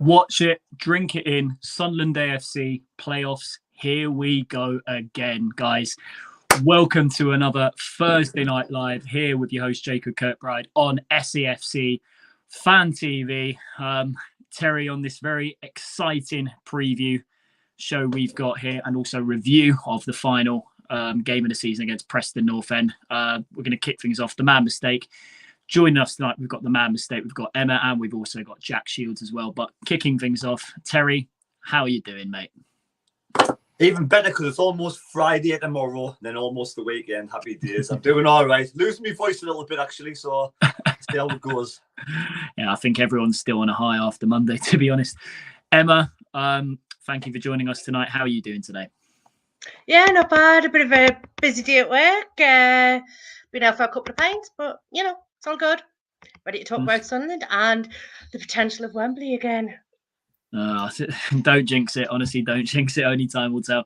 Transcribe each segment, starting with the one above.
Watch it, drink it in. Sunderland AFC playoffs. Here we go again, guys. Welcome to another Thursday Night Live here with your host, Jacob Kirkbride on SAFC Fan TV. Terry, on this very exciting preview show we've got here, and also review of the final game of the season against Preston North End. We're going to kick things off. Themadmistake. Joining us tonight, we've got Themadmistake, we've got Emma, and we've also got Jack Shields as well. But kicking things off, Terry, how are you doing, mate? Even better because it's almost Friday tomorrow, then almost the weekend. Happy days. I'm doing all right. Losing my voice a little bit, actually, so see how it goes. Yeah, I think everyone's still on a high after Monday, to be honest. Emma, thank you for joining us tonight. How are you doing today? Yeah, not bad. A bit of a busy day at work. Been out for a couple of pints, but, you know, it's all good. Ready to talk about Sunderland and the potential of Wembley again. Don't jinx it. Honestly, don't jinx it. Only time will tell.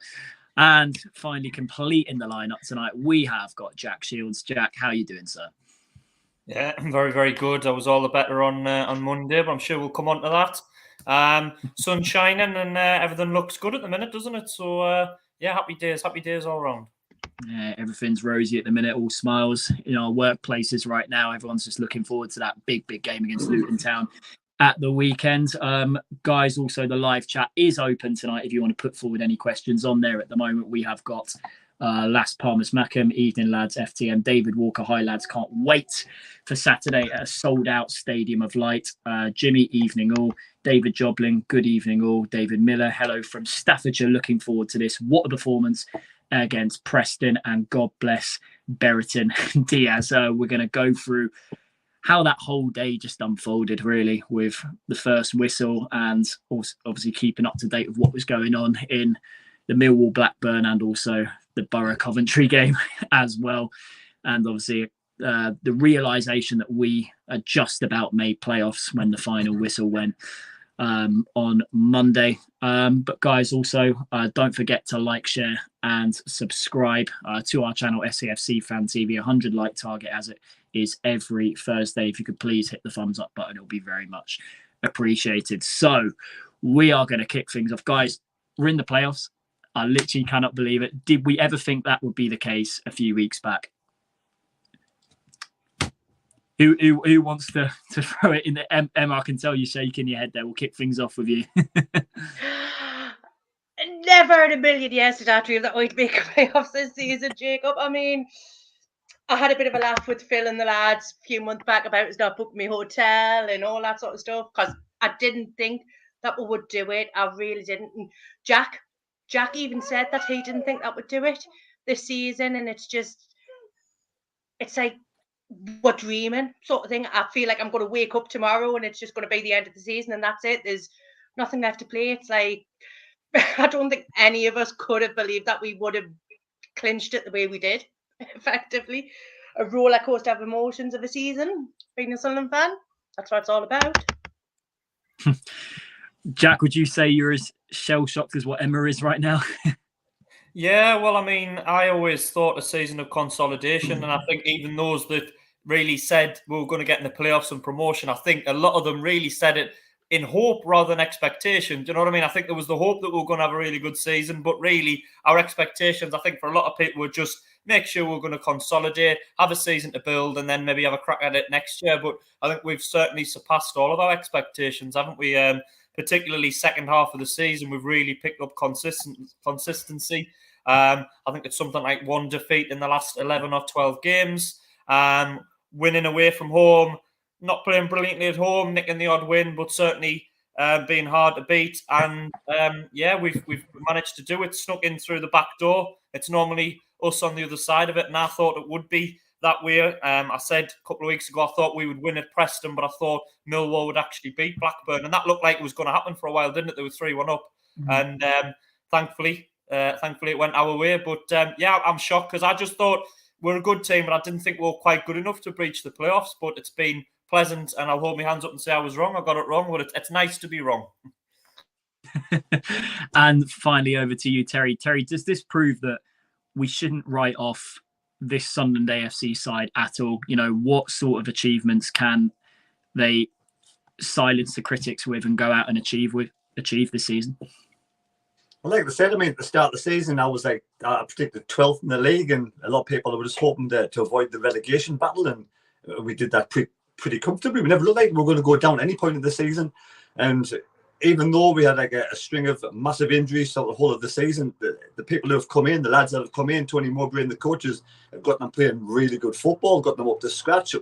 And finally, completing the lineup tonight, we have got Jack Shields. Jack, how are you doing, sir? Yeah, very, very good. I was all the better on Monday, but I'm sure we'll come on to that. Sun shining and everything looks good at the minute, doesn't it? So, yeah, happy days all around. Yeah, everything's rosy at the minute, all smiles in our workplaces right now. Everyone's just looking forward to that big game against Luton Town at the weekend. Guys, also the live chat is open tonight if you want to put forward any questions on there. At the moment, we have got Las Palmas Mackham, evening lads, FTM, David Walker, hi lads, can't wait for Saturday at a sold out Stadium of Light. Jimmy, evening all. David Joblin, good evening all. David Miller, hello from Staffordshire, looking forward to this. What a performance against Preston, and God bless Berriton Diaz. We're going to go through how that whole day just unfolded, really, with the first whistle, and also obviously keeping up to date with what was going on in the Millwall Blackburn and also the Borough Coventry game as well. And obviously the realisation that we are just about made playoffs when the final whistle went on Monday. But guys, also don't forget to like, share and subscribe to our channel, SAFC Fan TV. 100 like target as it is every Thursday. If you could please hit the thumbs up button, it'll be very much appreciated. So we are going to kick things off. Guys, we're in the playoffs. I literally cannot believe it. Did we ever think that would be the case a few weeks back? Who wants to throw it in the Emma? I can tell you shaking your head there. We'll kick things off with you. Never in a million years did I dream that we'd make playoffs this season, Jacob. I mean, I had a bit of a laugh with Phil and the lads a few months back about us not booking me hotel and all that sort of stuff, because I didn't think that we would do it. I really didn't. And Jack even said that he didn't think that would do it this season, and it's like we're dreaming sort of thing. I feel like I'm going to wake up tomorrow and it's just going to be the end of the season and that's it. There's nothing left to play. It's like, I don't think any of us could have believed that we would have clinched it the way we did, effectively. A roller coaster of emotions of a season. Being a Sunderland fan, that's what it's all about. Jack, would you say you're as shell-shocked as what Emma is right now? Yeah, well, I mean, I always thought a season of consolidation, and I think even those that really said we were going to get in the playoffs and promotion, I think a lot of them really said it in hope rather than expectation. Do you know what I mean? I think there was the hope that we were going to have a really good season, but really our expectations, I think for a lot of people, were just make sure we're going to consolidate, have a season to build, and then maybe have a crack at it next year. But I think we've certainly surpassed all of our expectations, haven't we? Particularly second half of the season, we've really picked up consistency. I think it's something like one defeat in the last 11 or 12 games. Winning away from home, not playing brilliantly at home, nicking the odd win, but certainly being hard to beat. And yeah, we've managed to do it, snuck in through the back door. It's normally us on the other side of it, and I thought it would be that way. I said a couple of weeks ago I thought we would win at Preston, but I thought Millwall would actually beat Blackburn, and that looked like it was going to happen for a while, didn't it? They were 3-1 up, and thankfully it went our way. But yeah, I'm shocked because I just thought we're a good team, but I didn't think we were quite good enough to breach the playoffs. But it's been pleasant, and I'll hold my hands up and say I was wrong. I got it wrong, but it's nice to be wrong. And finally, over to you, Terry. Terry, does this prove that we shouldn't write off this Sunderland AFC side at all? You know, what sort of achievements can they silence the critics with and go out and achieve this season? Well, like I said, I mean, at the start of the season, I was like, I predicted 12th in the league, and a lot of people were just hoping to avoid the relegation battle, and we did that pretty comfortably. We never looked like we were going to go down at any point in the season, and even though we had like a string of massive injuries throughout the whole of the season, the people who have come in, the lads that have come in, Tony Mowbray and the coaches, have got them playing really good football, got them up to scratch.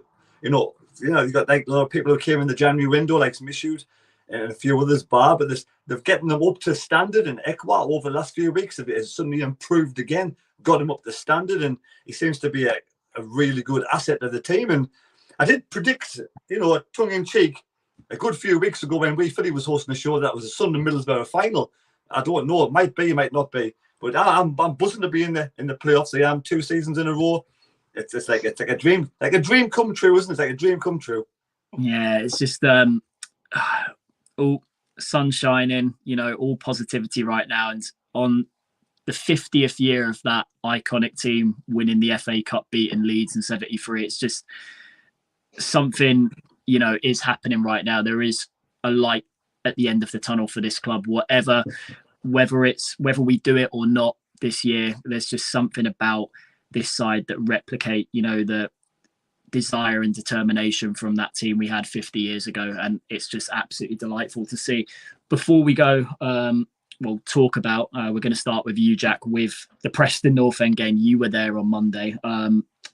You know, you got like a lot of people who came in the January window, like Smishud and a few others, but they've getting them up to standard. And Ekwa over the last few weeks has suddenly improved again, got him up to standard, and he seems to be a really good asset of the team. And I did predict, tongue in cheek, a good few weeks ago when Phillie was hosting a show that was a Sunderland Middlesbrough final. I don't know, it might be, it might not be, but I'm buzzing to be in the playoffs. I am 2 seasons in a row. It's like a dream come true, isn't it? It's like a dream come true. Yeah, it's just all sun shining, all positivity right now. And on the 50th year of that iconic team winning the FA Cup, beating Leeds in 73, it's just something, is happening right now. There is a light at the end of the tunnel for this club, whether we do it or not this year. There's just something about this side that replicate, the desire and determination from that team we had 50 years ago, and it's just absolutely delightful to see. Before we go, we'll talk about, we're going to start with you, Jack, with the Preston North End game. You were there on Monday.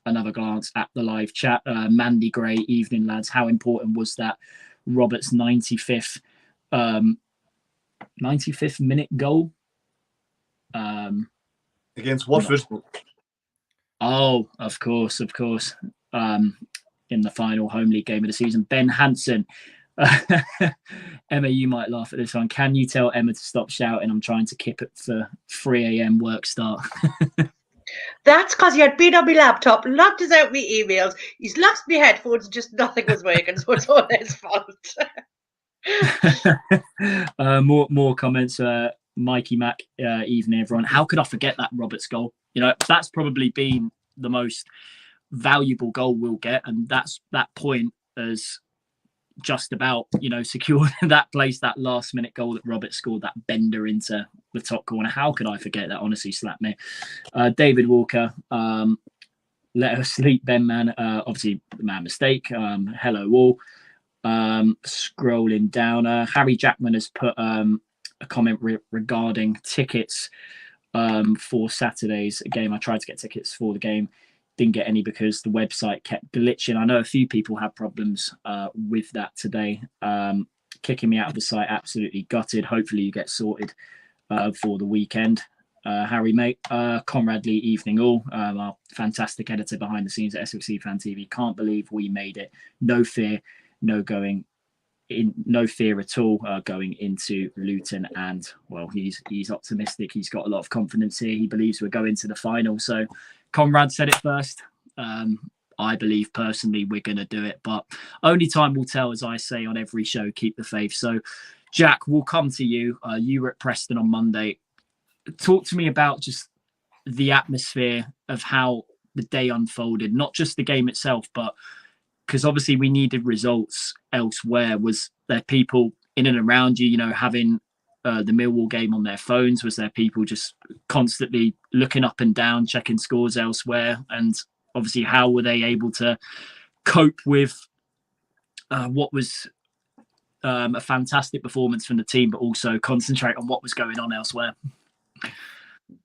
Another glance at the live chat. Mandy Gray, evening lads. How important was that Roberts 95th minute goal against Watford? Oh, of course. In the final home league game of the season. Ben Hansen. Emma, you might laugh at this one. Can you tell Emma to stop shouting? I'm trying to keep it for 3 a.m. work start. That's because he had been on my laptop, locked us out my emails. He's lost my headphones, just nothing was working, so it's all his fault. More comments. Mikey Mac, evening everyone. How could I forget that Roberts goal? That's probably been the most valuable goal we'll get, and that point as just about secured that place, that last minute goal that Roberts scored, that bender into the top corner. How could I forget that? Honestly, slapped me. David Walker, let us sleep, Ben man. Obviously the man mistake. Hello all. Scrolling down, Harry Jackman has put a comment regarding tickets for Saturday's game. I tried to get tickets for the game, didn't get any because the website kept glitching. I know a few people had problems with that today, kicking me out of the site. Absolutely gutted. Hopefully you get sorted for the weekend. Harry, mate. CONRAD Lee, evening all. Our fantastic editor behind the scenes at SAFC Fan TV. Can't believe we made it. No fear, no fear at all going into Luton, and well, he's optimistic. He's got a lot of confidence here. He believes we're going to the final. So CONRAD said it first. I believe personally we're going to do it, but only time will tell. As I say on every show, keep the faith. So Jack, we'll come to you. You were at Preston on Monday. Talk to me about just the atmosphere of how the day unfolded, not just the game itself, but because obviously we needed results elsewhere. Was there people in and around you, having the Millwall game on their phones? Was there people just constantly looking up and down, checking scores elsewhere? And obviously, how were they able to cope with what was a fantastic performance from the team, but also concentrate on what was going on elsewhere?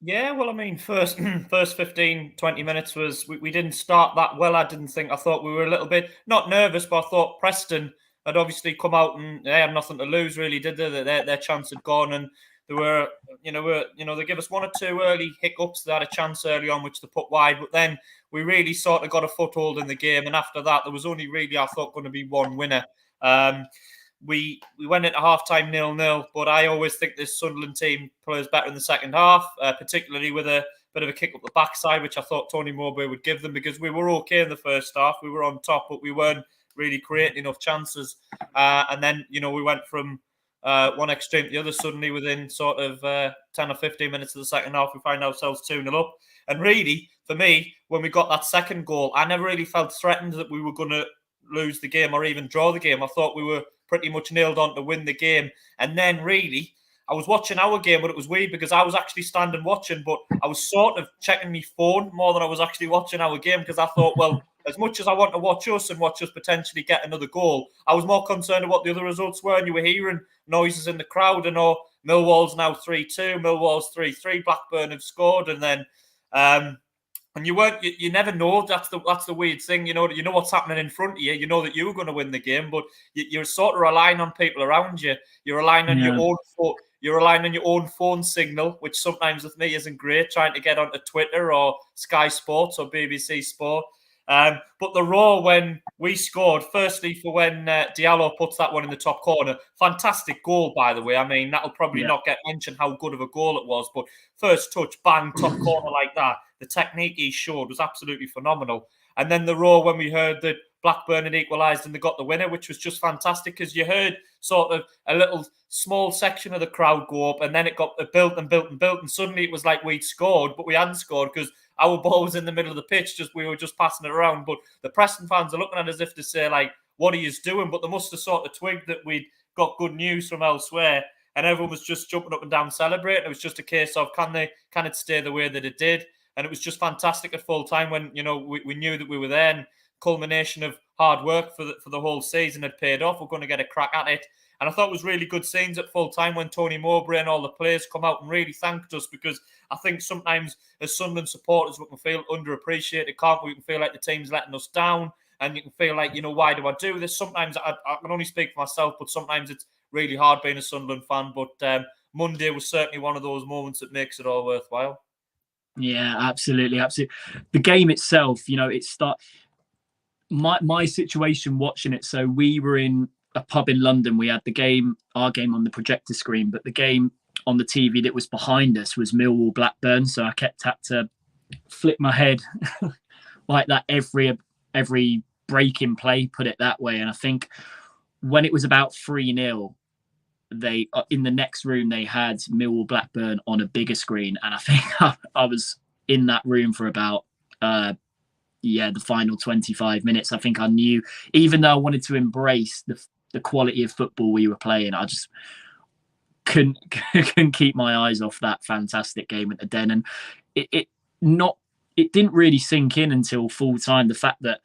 Yeah, well, I mean, first 15, 20 minutes was, we didn't start that well. I thought we were a little bit, not nervous, but I thought Preston had obviously come out and they had nothing to lose, really, did they? Their chance had gone, and they were, they give us 1 or 2 early hiccups. They had a chance early on, which they put wide, but then we really sort of got a foothold in the game, and after that, there was only really, I thought, going to be one winner. We went into half-time 0-0, but I always think this Sunderland team plays better in the second half, particularly with a bit of a kick up the backside, which I thought Tony Mowbray would give them, because we were okay in the first half. We were on top, but we weren't really creating enough chances. And then, we went from one extreme to the other. Suddenly, within sort of 10 or 15 minutes of the second half, we find ourselves 2-0 up. And really, for me, when we got that second goal, I never really felt threatened that we were going to lose the game or even draw the game. I thought we were pretty much nailed on to win the game. And then really, I was watching our game, but it was weird because I was actually standing watching, but I was sort of checking my phone more than I was actually watching our game because I thought, well, as much as I want to watch us and watch us potentially get another goal, I was more concerned about what the other results were. And you were hearing noises in the crowd. And Millwall's now 3-2, Millwall's 3-3, Blackburn have scored, and then and you never know. That's the weird thing. You know what's happening in front of you. You know that you were going to win the game, but you're sort of relying on people around you. You're relying on your own. You're relying on your own phone signal, which sometimes with me isn't great. Trying to get onto Twitter or Sky Sports or BBC Sport. But the roar when we scored, firstly for when Diallo puts that one in the top corner, fantastic goal, by the way. I mean, that'll probably not get mentioned how good of a goal it was, but first touch, bang, top corner like that. The technique he showed was absolutely phenomenal. And then the roar when we heard that Blackburn had equalised and they got the winner, which was just fantastic because you heard sort of a little small section of the crowd go up and then it got built and suddenly it was like we'd scored, but we hadn't scored because our ball was in the middle of the pitch, we were just passing it around. But the Preston fans are looking at it as if to say, like, what are you doing? But they must have sort of twigged that we'd got good news from elsewhere and everyone was just jumping up and down celebrating. It was just a case of, can it stay the way that it did? And it was just fantastic at full time when, we knew that we were there and culmination of hard work for the whole season had paid off. We're going to get a crack at it. And I thought it was really good scenes at full time when Tony Mowbray and all the players come out and really thanked us because I think sometimes as Sunderland supporters we can feel underappreciated, can't we? We can feel like the team's letting us down and you can feel like, why do I do this? Sometimes I can only speak for myself, but sometimes it's really hard being a Sunderland fan. But Monday was certainly one of those moments that makes it all worthwhile. Yeah, absolutely. The game itself, my situation watching it. So we were in a pub in London. We had our game on the projector screen, but the game on the TV that was behind us was Millwall Blackburn. So I had to flip my head like that every break in play, put it that way. And I think when it was about 3-0, they in the next room they had Millwall Blackburn on a bigger screen, and I think I was in that room for about the final 25 minutes. I think I knew, even though I wanted to embrace the quality of football we were playing, I just couldn't keep my eyes off that fantastic game at the Den. And it didn't really sink in until full time, the fact that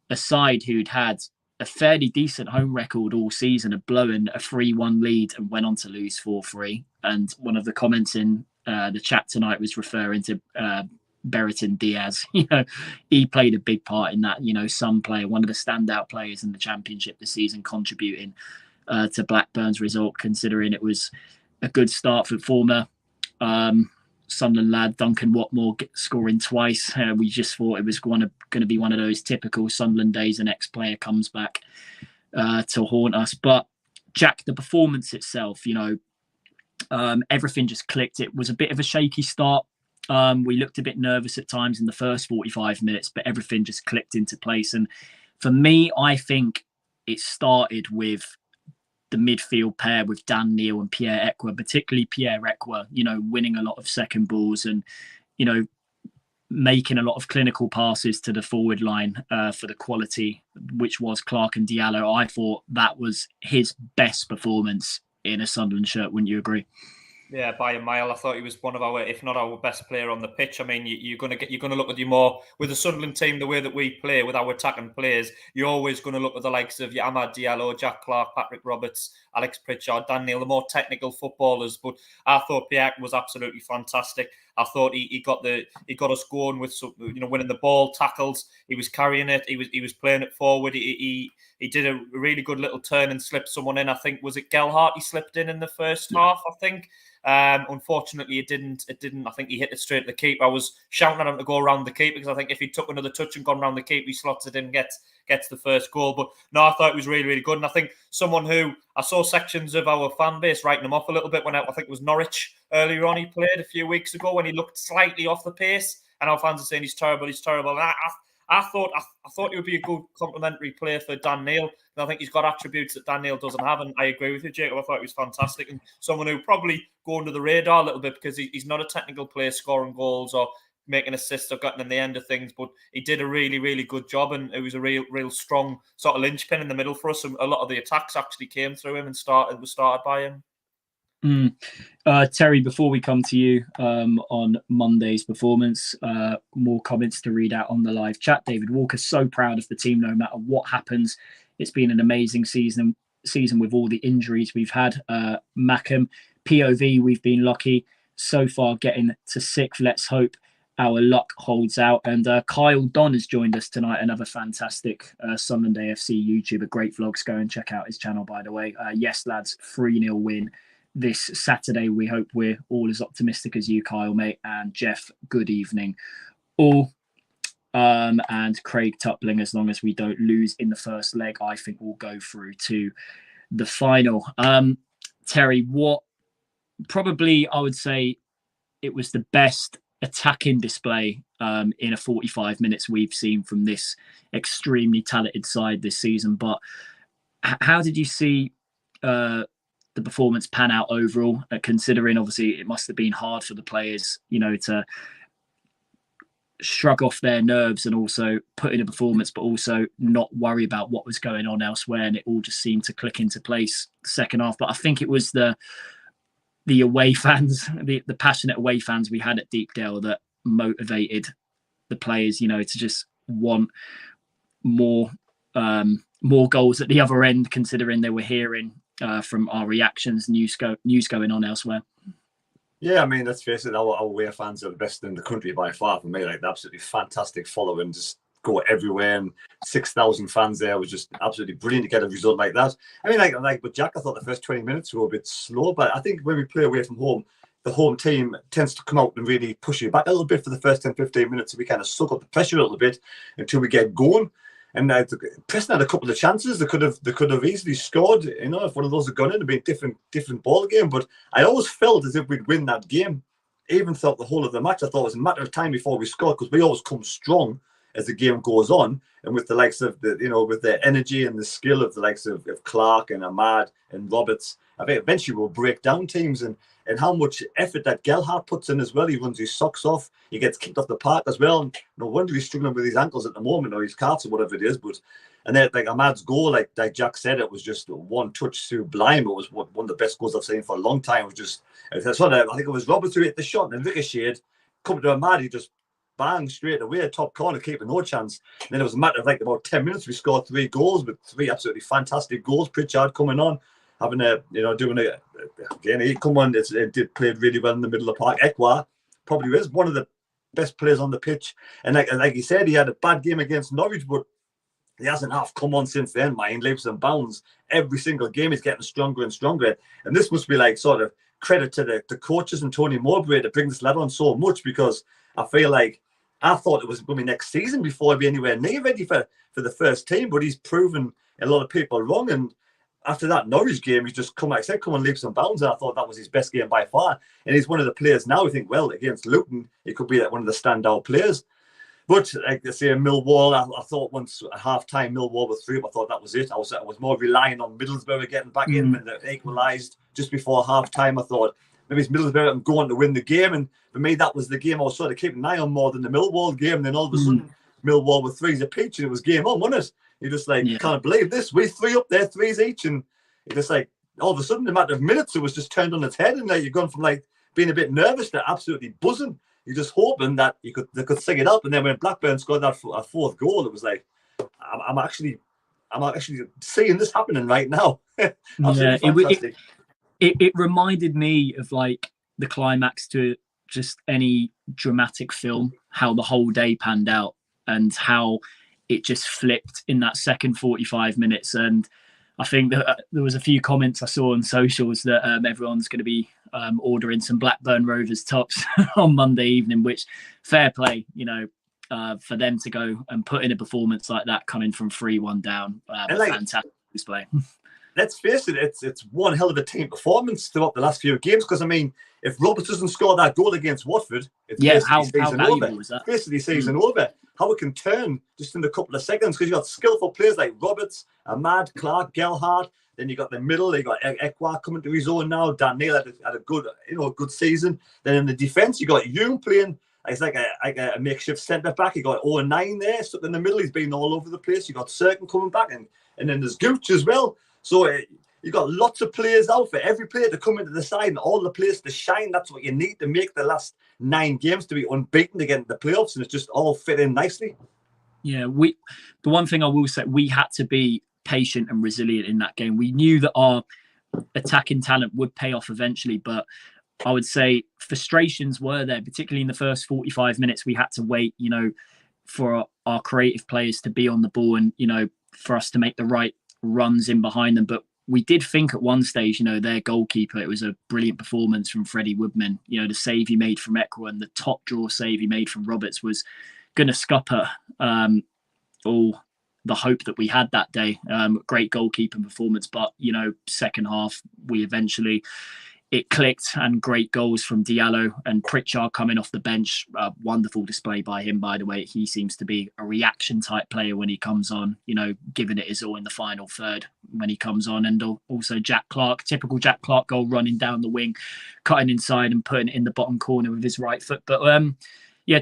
a side who'd had a fairly decent home record all season had blown a 3-1 lead and went on to lose 4-3. And one of the comments in the chat tonight was referring to Brereton Diaz. He played a big part in that. Some player, one of the standout players in the Championship this season, contributing to Blackburn's result, considering it was a good start for former Sunderland lad Duncan Watmore scoring twice. We just thought it was going to be one of those typical Sunderland days. An ex-player comes back to haunt us. But Jack, the performance itself, everything just clicked. It was a bit of a shaky start. We looked a bit nervous at times in the first 45 minutes, but everything just clicked into place. And for me, I think it started with the midfield pair with Dan Neil and Pierre Ekwa, particularly Pierre Ekwa, winning a lot of second balls and, making a lot of clinical passes to the forward line for the quality, which was Clark and Diallo. I thought that was his best performance in a Sunderland shirt. Wouldn't you agree? Yeah, by a mile. I thought he was one of our, if not our best player on the pitch. I mean, you're going to look at you more with the Sunderland team, the way that we play with our attacking players. You're always going to look at the likes of Ahmad Diallo, Jack Clark, Patrick Roberts, Alex Pritchard, Dan Neil, the more technical footballers. But I thought Pierre was absolutely fantastic. I thought he got us going with winning the ball, tackles. He was carrying it. He was playing it forward. He did a really good little turn and slipped someone in. I think, was it Gelhardt he slipped in the first half, I think. Unfortunately, it didn't. I think he hit it straight at the keeper. I was shouting at him to go around the keeper because I think if he took another touch and gone around the keeper, he slots it in and gets the first goal. But no, I thought it was really, really good. And I think someone who I saw sections of our fan base writing him off a little bit when I think it was Norwich earlier on. He played a few weeks ago when he looked slightly off the pace, and our fans are saying he's terrible. And I thought he would be a good complementary player for Dan Neil. And I think he's got attributes that Dan Neil doesn't have. And I agree with you, Jacob. I thought he was fantastic. And someone who probably go under the radar a little bit because he's not a technical player scoring goals or making assists or getting in the end of things, but he did a really, really good job, and it was a real strong sort of linchpin in the middle for us. And a lot of the attacks actually came through him and was started by him. Terry, before we come to you on Monday's performance, more comments to read out on the live chat. David Walker, so proud of the team no matter what happens. It's been an amazing season with all the injuries we've had. Mackham, POV, we've been lucky so far getting to 6th. Let's hope our luck holds out. And Kyle Don has joined us tonight, another fantastic Sunderland AFC YouTuber. Great vlogs. Go and check out his channel, by the way. Yes, lads, 3-0 win this Saturday. We hope we're all as optimistic as you, Kyle, mate. And Jeff, good evening all. And Craig Tupling, as long as we don't lose in the first leg, I think we'll go through to the final. Terry, what probably I would say it was the best attacking display in a 45 minutes we've seen from this extremely talented side this season. But how did you see the performance pan out overall, considering obviously it must have been hard for the players, to shrug off their nerves and also put in a performance, but also not worry about what was going on elsewhere, and it all just seemed to click into place the second half. But I think it was the away fans, the passionate away fans we had at Deepdale that motivated the players, to just want more goals at the other end, considering they were hearing from our reactions, news going on elsewhere. Yeah, I mean, let's face it, our away fans are the best in the country by far. For me, like, they're absolutely fantastic following, just go everywhere, and 6,000 fans there was just absolutely brilliant to get a result like that. I mean, like with Jack, I thought the first 20 minutes were a bit slow, but I think when we play away from home, the home team tends to come out and really push you back a little bit for the first 10, 15 minutes, so we kind of suck up the pressure a little bit until we get going. And Preston had a couple of chances. They could have easily scored. If one of those had gone in, it'd be a different ball game. But I always felt as if we'd win that game. Even throughout the whole of the match, I thought it was a matter of time before we scored, because we always come strong as the game goes on. And with the likes of with the energy and the skill of the likes of Clark and Ahmad and Roberts, I think eventually we'll break down teams. And how much effort that Gelhardt puts in as well. He runs his socks off. He gets kicked off the park as well. And no wonder he's struggling with his ankles at the moment, or his calves or whatever it is. And then like Ahmad's goal, like Jack said, it was just one touch sublime. It was one of the best goals I've seen for a long time. It was just, I think it was Roberts who hit the shot and ricocheted, come to Ahmad, he just bang straight away, top corner, keeping no chance. And then it was a matter of like about 10 minutes, we scored 3 goals, with 3 absolutely fantastic goals. Pritchard coming on, having again, he come on, it played really well in the middle of the park. Ekwa probably is one of the best players on the pitch. And like he said, he had a bad game against Norwich, but he hasn't half come on since then, in leaps and bounds. Every single game he's getting stronger and stronger. And this must be like sort of credit to the coaches and Tony Mowbray to bring this lad on so much, because I feel like I thought it was going to be next season before he'd be anywhere near ready for the first team, but he's proven a lot of people wrong. And after that Norwich game, he's just come on leaps and bounds, and I thought that was his best game by far. And he's one of the players now, I think, well, against Luton, he could be one of the standout players. But like they say, Millwall, I thought once at half-time Millwall was through, I thought that was it. I was more relying on Middlesbrough getting back in when they equalised just before half-time. I thought maybe it's Middlesbrough and going to win the game. And for me, that was the game I was sort of keeping an eye on more than the Millwall game. And then all of a sudden, Millwall with 3s apiece, and it was game on, wasn't it? You just can't believe this. We 3 up there, 3s each. And it just like, all of a sudden, in a matter of minutes, it was just turned on its head. And you've gone from like being a bit nervous to absolutely buzzing. You're just hoping that they could sing it up. And then when Blackburn scored that 4th goal, it was like, I'm actually seeing this happening right now. Fantastic. It reminded me of like the climax to just any dramatic film, how the whole day panned out and how it just flipped in that second 45 minutes. And I think that there was a few comments I saw on socials that everyone's going to be ordering some Blackburn Rovers tops on Monday evening, which fair play, for them to go and put in a performance like that, coming from 3-1 down. Fantastic display. Let's face it, it's one hell of a team performance throughout the last few games. Because I mean, if Roberts doesn't score that goal against Watford, it's basically season over. Basically season over. How it can turn just in a couple of seconds, because you got skillful players like Roberts, Ahmad, Clark, Gelhardt. Then you got the middle. You got Ekwa coming to his own now. Dan Neil had a good season. Then in the defence, you got Young playing It's like a makeshift centre back. You got 09 there, stuck in the middle. He's been all over the place. You got Cirkin coming back, and then there's Gooch as well. So you got lots of players out for every player to come into the side and all the players to shine. That's what you need to make the last 9 games to be unbeaten to get into the playoffs, and it's just all fit in nicely. Yeah, the one thing I will say, we had to be patient and resilient in that game. We knew that our attacking talent would pay off eventually, but I would say frustrations were there, particularly in the first 45 minutes. We had to wait, for our creative players to be on the ball and, for us to make the right runs in behind them. But we did think at one stage, their goalkeeper, it was a brilliant performance from Freddie Woodman. The save he made from Eckroyd and the top draw save he made from Roberts was going to scupper all the hope that we had that day. Great goalkeeping performance, but, second half, it clicked, and great goals from Diallo and Pritchard coming off the bench. Wonderful display by him, by the way. He seems to be a reaction type player when he comes on, giving it his all in the final third when he comes on. And also Jack Clark, typical Jack Clark goal, running down the wing, cutting inside and putting it in the bottom corner with his right foot. But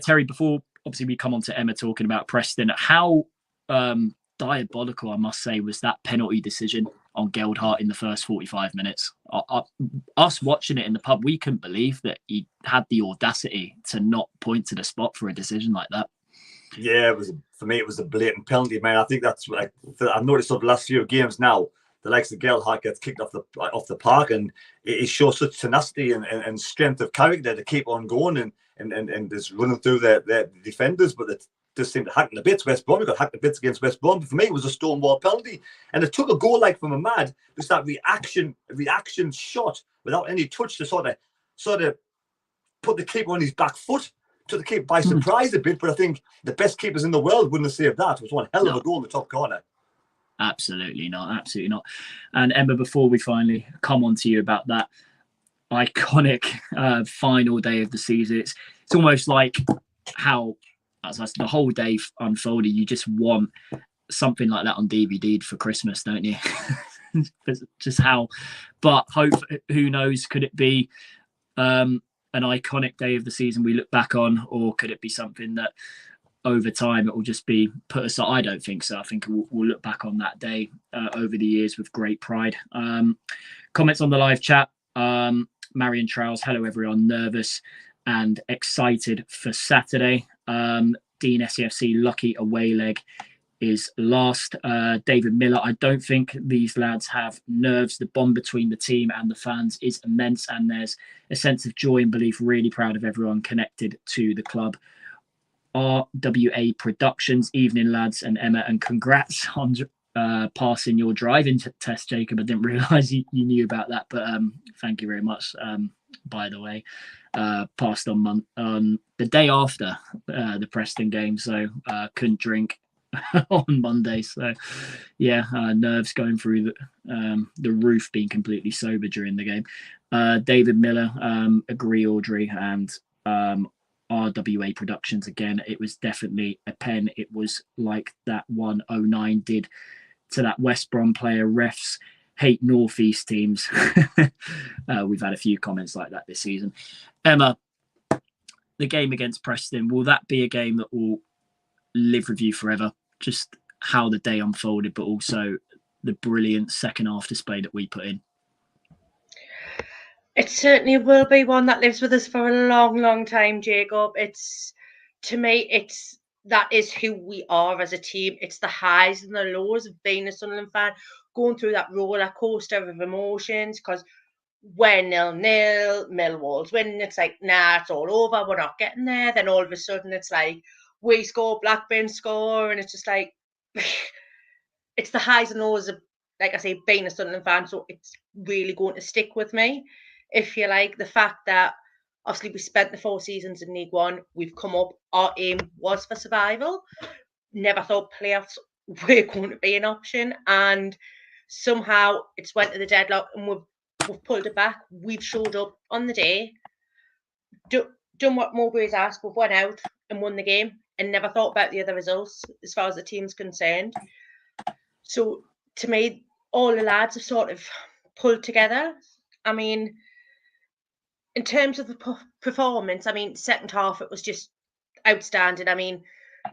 Terry, before obviously we come on to Emma talking about Preston, how diabolical, I must say, was that penalty decision on Geldhart in the first 45 minutes. Us watching it in the pub, we couldn't believe that he had the audacity to not point to the spot for a decision like that. Yeah, for me, it was a blatant penalty, man. I think that's like I've noticed over the last few games now. The likes of Geldhart gets kicked off the park, and it shows such tenacity and strength of character to keep on going and just running through their defenders, but it just seemed to hack in the bits. West Brom, we got hacked to bits against West Brom. But for me, it was a stonewall penalty, and it took a goal like from Ahmad, just that reaction shot without any touch to sort of put the keeper on his back foot, to the keeper by surprise a bit. But I think the best keepers in the world wouldn't have saved that. It was one hell of a goal in the top corner. Absolutely not. And Emma, before we finally come on to you about that iconic final day of the season, it's almost like how, as the whole day unfolded, you just want something like that on DVD for Christmas, don't you? Just how, but who knows, could it be an iconic day of the season we look back on, or could it be something that over time it will just be put aside? I don't think so. I think we'll look back on that day over the years with great pride. Comments on the live chat. Marion Trowles, hello everyone, nervous and excited for Saturday. Dean SAFC, lucky away leg is last. David Miller, I don't think these lads have nerves. The bond between the team and the fans is immense, and there's a sense of joy and belief. Really proud of everyone connected to the club. RWA Productions, evening lads and Emma, and congrats on passing your driving test, Jacob. I didn't realise you knew about that, but thank you very much. By the way, passed on the day after the Preston game, so couldn't drink on Monday. So yeah, nerves going through the roof, being completely sober during the game. David Miller, agree, Audrey, and RWA Productions again. It was definitely a pen. It was like that 109 did to that West Brom player. Refs hate Northeast teams. We've had a few comments like that this season. Emma, the game against Preston, will that be a game that will live with you forever? Just how the day unfolded, but also the brilliant second half display that we put in. It certainly will be one that lives with us for a long, long time, Jacob. To me, that is who we are as a team. It's the highs and the lows of being a Sunderland fan, going through that roller coaster of emotions, because when 0-0, Millwall's winning, it's like, nah, it's all over, we're not getting there. Then all of a sudden it's like, we score, Blackburn score, and it's just like, it's the highs and lows of, like I say, being a Sunderland fan. So it's really going to stick with me. If you like, the fact that obviously we spent the 4 seasons in League One, we've come up, our aim was for survival. Never thought playoffs were going to be an option, and somehow it's went to the deadlock and we've pulled it back. We've showed up on the day, done what Mowbray's asked. We've went out and won the game and never thought about the other results as far as the team's concerned. So to me, all the lads have sort of pulled together. I mean, in terms of the performance, I mean, second half, it was just outstanding. I mean,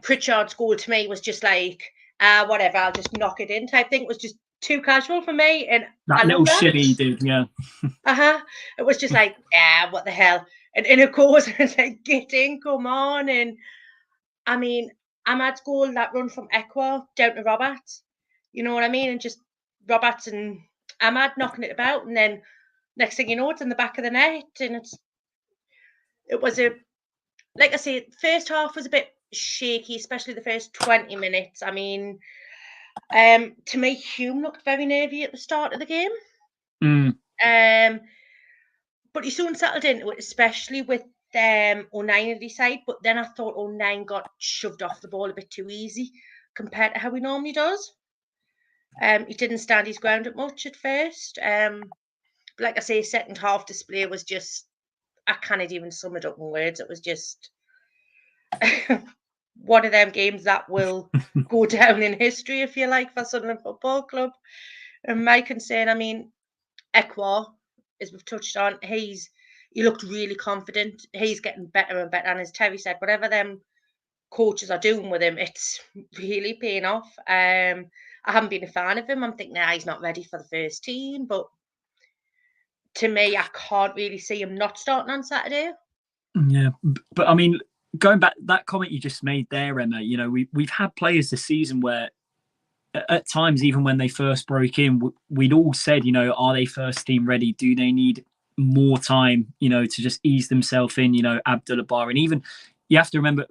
Pritchard's goal to me was just like, whatever, I'll just knock it in type thing. It was just too casual for me. And that little shilly he did, yeah. It was just like, what the hell? And of course, it's like, get in, come on. And I mean, Ahmad's goal, that run from Ekwah down to Roberts, you know what I mean? And just Roberts and Ahmad knocking it about. And then next thing you know, it's in the back of the net. And it was like I say, first half was a bit shaky, especially the first 20 minutes. I mean, to me, Hume looked very nervy at the start of the game. But he soon settled into it, especially with O'Nien at his side. But then I thought O'Nien got shoved off the ball a bit too easy compared to how he normally does. He didn't stand his ground at much at first. But like I say, second half display was just, I can't even sum it up in words. It was just one of them games that will go down in history, if you like, for Sunderland Football Club. And my concern, I mean, Ekwah, as we've touched on, he looked really confident. He's getting better and better. And as Terry said, whatever them coaches are doing with him, it's really paying off. I haven't been a fan of him. I'm thinking, he's not ready for the first team. But to me, I can't really see him not starting on Saturday. Yeah, but I mean, going back that comment you just made there, Emma, you know, we've had players this season where at times, even when they first broke in, we'd all said, you know, are they first team ready? Do they need more time, you know, to just ease themselves in? You know, Abdullah Bar, and even you have to remember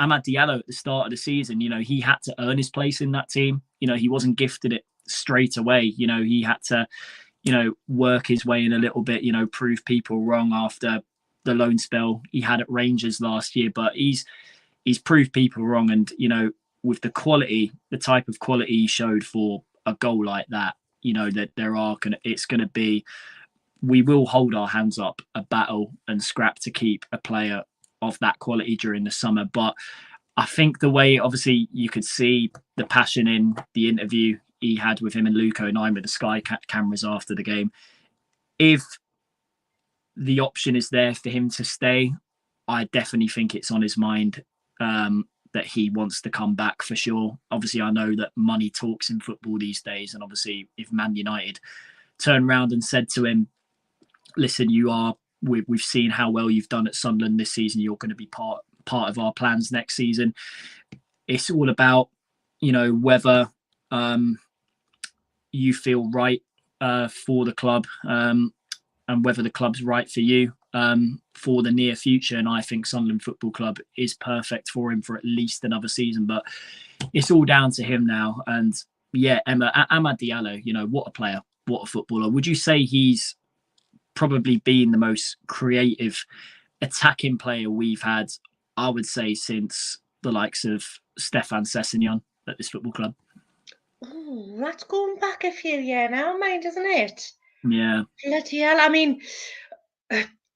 Ahmad Diallo at the start of the season. You know, he had to earn his place in that team. You know, he wasn't gifted it straight away. You know, he had to, you know, work his way in a little bit. You know, prove people wrong after the loan spell he had at Rangers last year. But he's proved people wrong, and you know, with the quality, the type of quality he showed for a goal like that, you know, that it's going to be, we will hold our hands up a battle and scrap to keep a player of that quality during the summer. But I think the way, obviously, you could see the passion in the interview he had with him and Luke O'Nien with the Sky cameras after the game. If the option is there for him to stay, I definitely think it's on his mind. That he wants to come back for sure. Obviously, I know that money talks in football these days. And obviously, if Man United turned around and said to him, listen, we've seen how well you've done at Sunderland this season. You're going to be part of our plans next season. It's all about, you know, whether you feel right for the club and whether the club's right for you. For the near future, and I think Sunderland Football Club is perfect for him for at least another season, but it's all down to him now. And yeah, Emma, Ahmad Diallo, you know, what a player, what a footballer. Would you say he's probably been the most creative attacking player we've had, I would say, since the likes of Stefan Sessegnon at this football club? Oh, that's going back a few years now, mate, isn't it? Yeah. Bloody hell. I mean,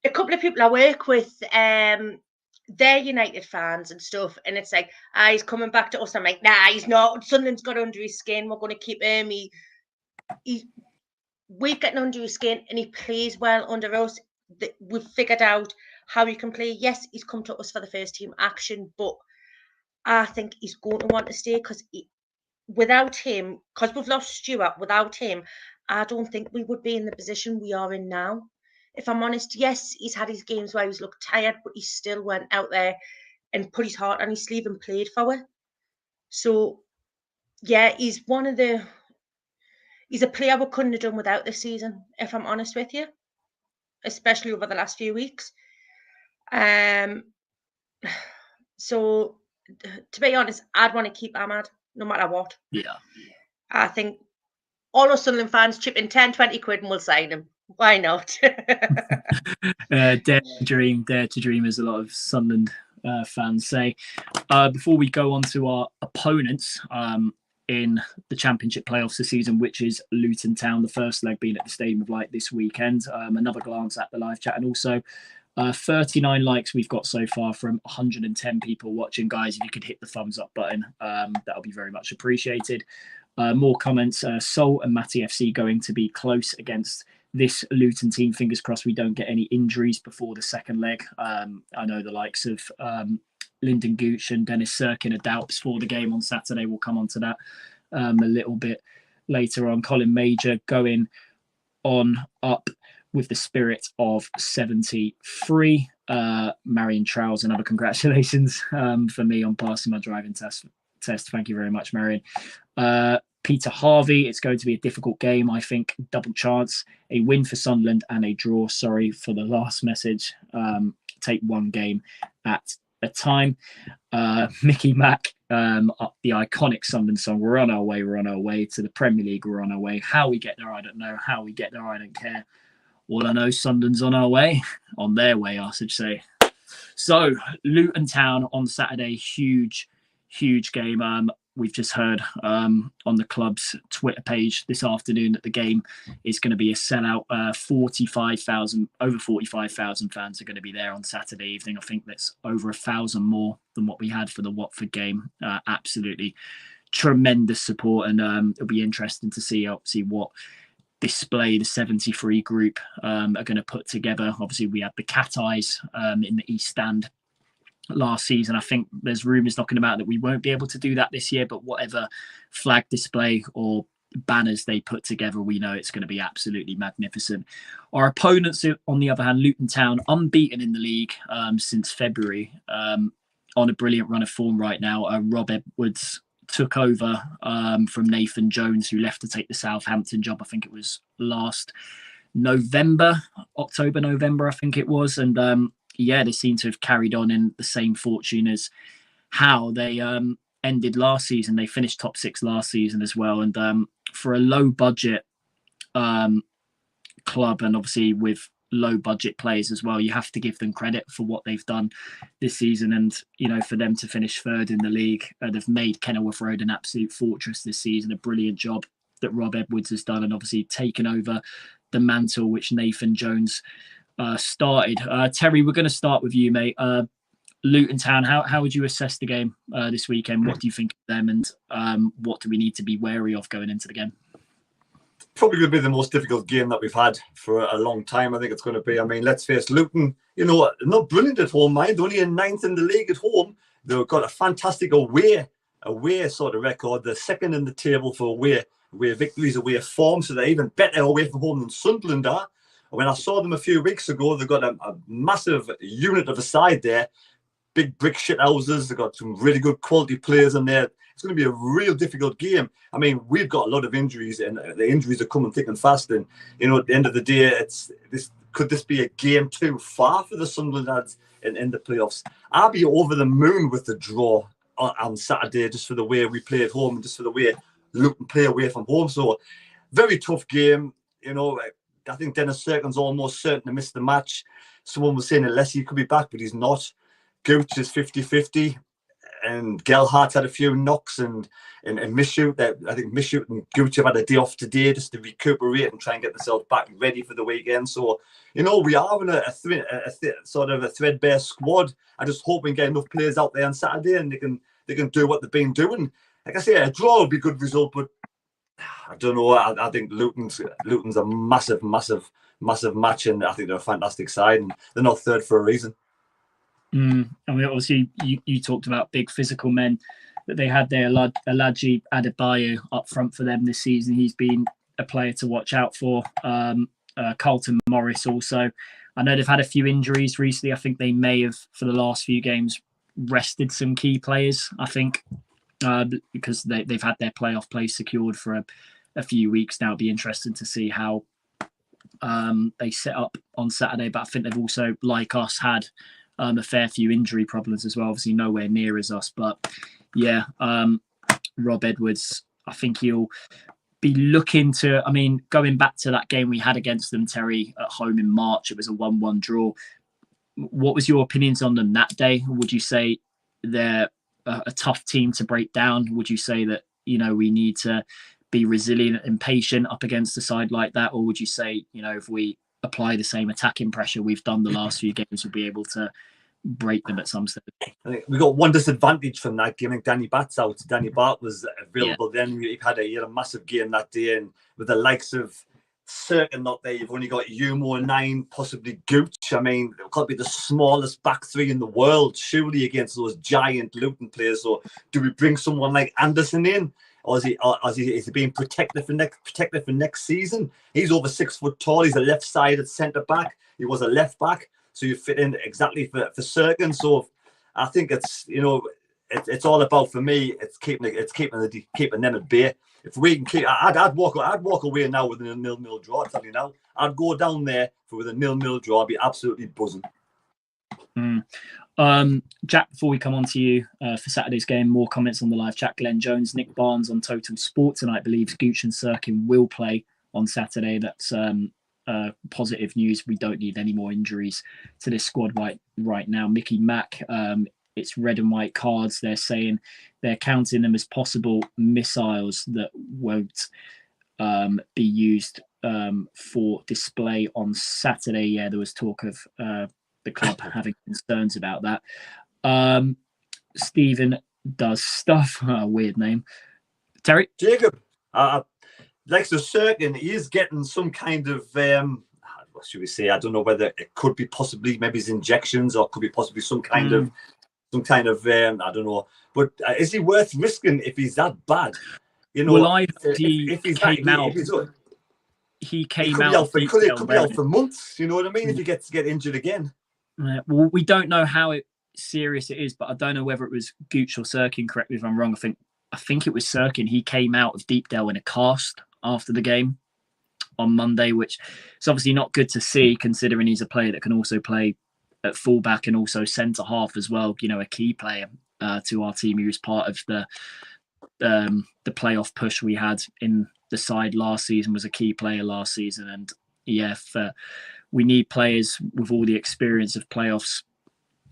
a couple of people I work with, they're United fans and stuff, and it's like, he's coming back to us. I'm like, nah, he's not. Sunderland's got under his skin. We're going to keep him. We've gotten under his skin, and he plays well under us. We've figured out how he can play. Yes, he's come to us for the first team action, but I think he's going to want to stay because without him, because we've lost Stuart, without him, I don't think we would be in the position we are in now. If I'm honest, yes, he's had his games where he's looked tired, but he still went out there and put his heart on his sleeve and played for it. So, yeah, he's a player we couldn't have done without this season, if I'm honest with you, especially over the last few weeks. So, to be honest, I'd want to keep Ahmad no matter what. Yeah. I think all us Sunderland fans chip in 10, 20 quid and we'll sign him. Why not? Dare to dream, as a lot of Sunderland fans say. Before we go on to our opponents in the Championship playoffs this season, which is Luton Town, the first leg being at the Stadium of Light this weekend. Another glance at the live chat, and also 39 likes we've got so far from 110 people watching. Guys, if you could hit the thumbs up button, that'll be very much appreciated. More comments. Sol and Matty FC going to be close against this Luton team. Fingers crossed we don't get any injuries before the second leg. I know the likes of Lyndon Gooch and Dennis Sirkin are doubts for the game on Saturday. We'll come on to that a little bit later on. Colin Major going on up with the spirit of 73. Marion Trowles, another congratulations for me on passing my driving test. Thank you very much, Marion. Peter Harvey, it's going to be a difficult game, I think. Double chance, a win for Sunderland and a draw. Sorry for the last message. Take one game at a time. Mickey Mack, up the iconic Sunderland song, we're on our way to the Premier League, we're on our way. How we get there, I don't know. How we get there, I don't care. All I know, Sunderland's on our way. On their way, I should say. So, Luton Town on Saturday, huge game. We've just heard on the club's Twitter page this afternoon that the game is going to be a sellout. Over 45,000 fans are going to be there on Saturday evening. I think that's over 1,000 more than what we had for the Watford game. Absolutely tremendous support, and it'll be interesting to see obviously what display the 73 group are going to put together. Obviously, we had the Cat Eyes in the East Stand last season. I think there's rumours knocking about that we won't be able to do that this year, but whatever flag display or banners they put together, we know it's going to be absolutely magnificent. Our opponents, on the other hand, Luton Town, unbeaten in the league since February, on a brilliant run of form right now. Rob Edwards took over from Nathan Jones, who left to take the Southampton job. I think it was last October, November, I think it was. And they seem to have carried on in the same fortune as how they ended last season. They finished top 6 last season as well. And for a low budget club, and obviously with low budget players as well, you have to give them credit for what they've done this season. And, you know, for them to finish 3rd in the league, they've made Kenilworth Road an absolute fortress this season. A brilliant job that Rob Edwards has done, and obviously taken over the mantle which Nathan Jones started. Terry, we're going to start with you, mate. Luton Town, how would you assess the game this weekend? What do you think of them, and what do we need to be wary of going into the game? Probably going to be the most difficult game that we've had for a long time. I think it's going to be. I mean, let's face Luton, you know, not brilliant at home, mind. Only in 9th in the league at home. They've got a fantastic away sort of record. They're 2nd in the table for away victories, away form. So they're even better away from home than Sunderland are. When I saw them a few weeks ago, they've got a massive unit of a side there. Big brick shit houses. They've got some really good quality players in there. It's going to be a real difficult game. I mean, we've got a lot of injuries, and the injuries are coming thick and fast. And, you know, at the end of the day, could this be a game too far for the Sunderland lads in the playoffs? I'll be over the moon with the draw on Saturday, just for the way we play at home and just for the way Luton play away from home. So, very tough game. You know, I think Dennis Sirkin's almost certain to miss the match. Someone was saying Alessi could be back, but he's not. Gooch is 50-50. And Gelhardt had a few knocks, and Mishoot. I think Mishoot and Gooch have had a day off today just to recuperate and try and get themselves back ready for the weekend. So, you know, we are in a sort of a threadbare squad. I just hope we can get enough players out there on Saturday and they can do what they've been doing. Like I say, a draw would be a good result, but I don't know. I think Luton's a massive match, and I think they're a fantastic side, and they're not 3rd for a reason. I mean, obviously, you talked about big physical men that they had there. Alaji Adebayo up front for them this season. He's been a player to watch out for. Carlton Morris also. I know they've had a few injuries recently. I think they may have, for the last few games, rested some key players, I think, because they've had their playoff place secured for a few weeks now. It'll be interesting to see how they set up on Saturday. But I think they've also, like us, had a fair few injury problems as well. Obviously, nowhere near as us. But yeah, Rob Edwards, I think he'll be looking to, I mean, going back to that game we had against them, Terry, at home in March, it was a 1-1 draw. What was your opinions on them that day? Would you say they're a tough team to break down? Would you say that, you know, we need to be resilient and patient up against a side like that? Or would you say, you know, if we apply the same attacking pressure we've done the last few games, we'll be able to break them at some stage? I think we got one disadvantage from that game. I think Danny Bat's out. Danny Bat was available then. He had a massive game that day, and with the likes of Sirkin not there, you've only got Yumo 9, possibly Gooch. I mean, it could be the smallest back three in the world, surely, against those giant Luton players. So do we bring someone like Anderson in? Or is he being protected for next season? He's over 6 foot tall. He's a left-sided centre back. He was a left back, so you fit in exactly for Serkin. So I think it's it's all about, for me, it's keeping them at bay. If we can keep, I'd walk away now with a 0-0 draw. I tell you now, I'd go down there with a 0-0 draw. I'd be absolutely buzzing. Jack, before we come on to you for Saturday's game, more comments on the live chat. Glenn Jones, Nick Barnes on Total Sport tonight believes Gooch and Serkin will play on Saturday. That's positive news. We don't need any more injuries to this squad right now. Mickey Mack, it's red and white cards. They're saying they're counting them as possible missiles that won't be used for display on Saturday. Yeah, there was talk of the club having concerns about that. Stephen does stuff. Weird name. Terry? Jacob, like the Serkin, he is getting some kind of, what should we say? I don't know whether it could be possibly maybe his injections, or could be possibly some kind of, I don't know. But is he worth risking if he's that bad? You know, well, if he's came out. He came out. He could be out for months. You know what I mean? If he gets to get injured again. Well, we don't know how serious it is, but I don't know whether it was Gooch or Serkin. Correct me if I'm wrong. I think it was Serkin. He came out of Deepdale in a cast after the game on Monday, which is obviously not good to see, considering he's a player that can also play at fullback and also centre half as well. You know, a key player to our team. He was part of the playoff push we had in the side last season. Was a key player last season, and we need players with all the experience of playoffs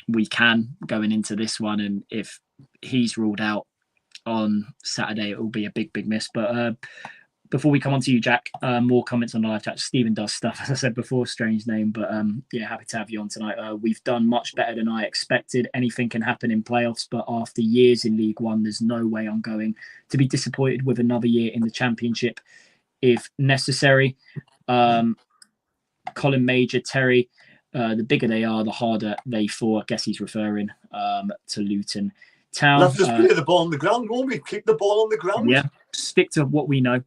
we can going into this one. And if he's ruled out on Saturday, it will be a big miss. But before we come on to you, Jack, more comments on the live chat. Stephen does stuff, as I said before, strange name, but happy to have you on tonight. We've done much better than I expected. Anything can happen in playoffs, but after years in League One, there's no way I'm going to be disappointed with another year in the Championship if necessary. Colin Major, Terry, the bigger they are, the harder they fall. I guess he's referring to Luton Town. Let's just play the ball on the ground, won't we? Kick the ball on the ground. Yeah, stick to what we know,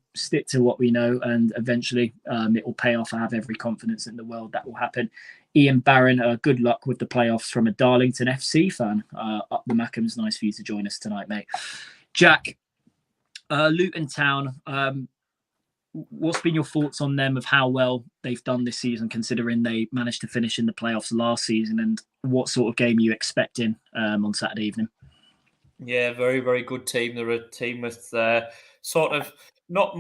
and eventually it will pay off. I have every confidence in the world that will happen. Ian Barron, good luck with the playoffs from a Darlington FC fan. Up the Mackhams, nice for you to join us tonight, mate. Jack, Luton Town, what's been your thoughts on them, of how well they've done this season, considering they managed to finish in the playoffs last season, and what sort of game are you expecting on Saturday evening? Yeah, very, very good team. They're a team with sort of not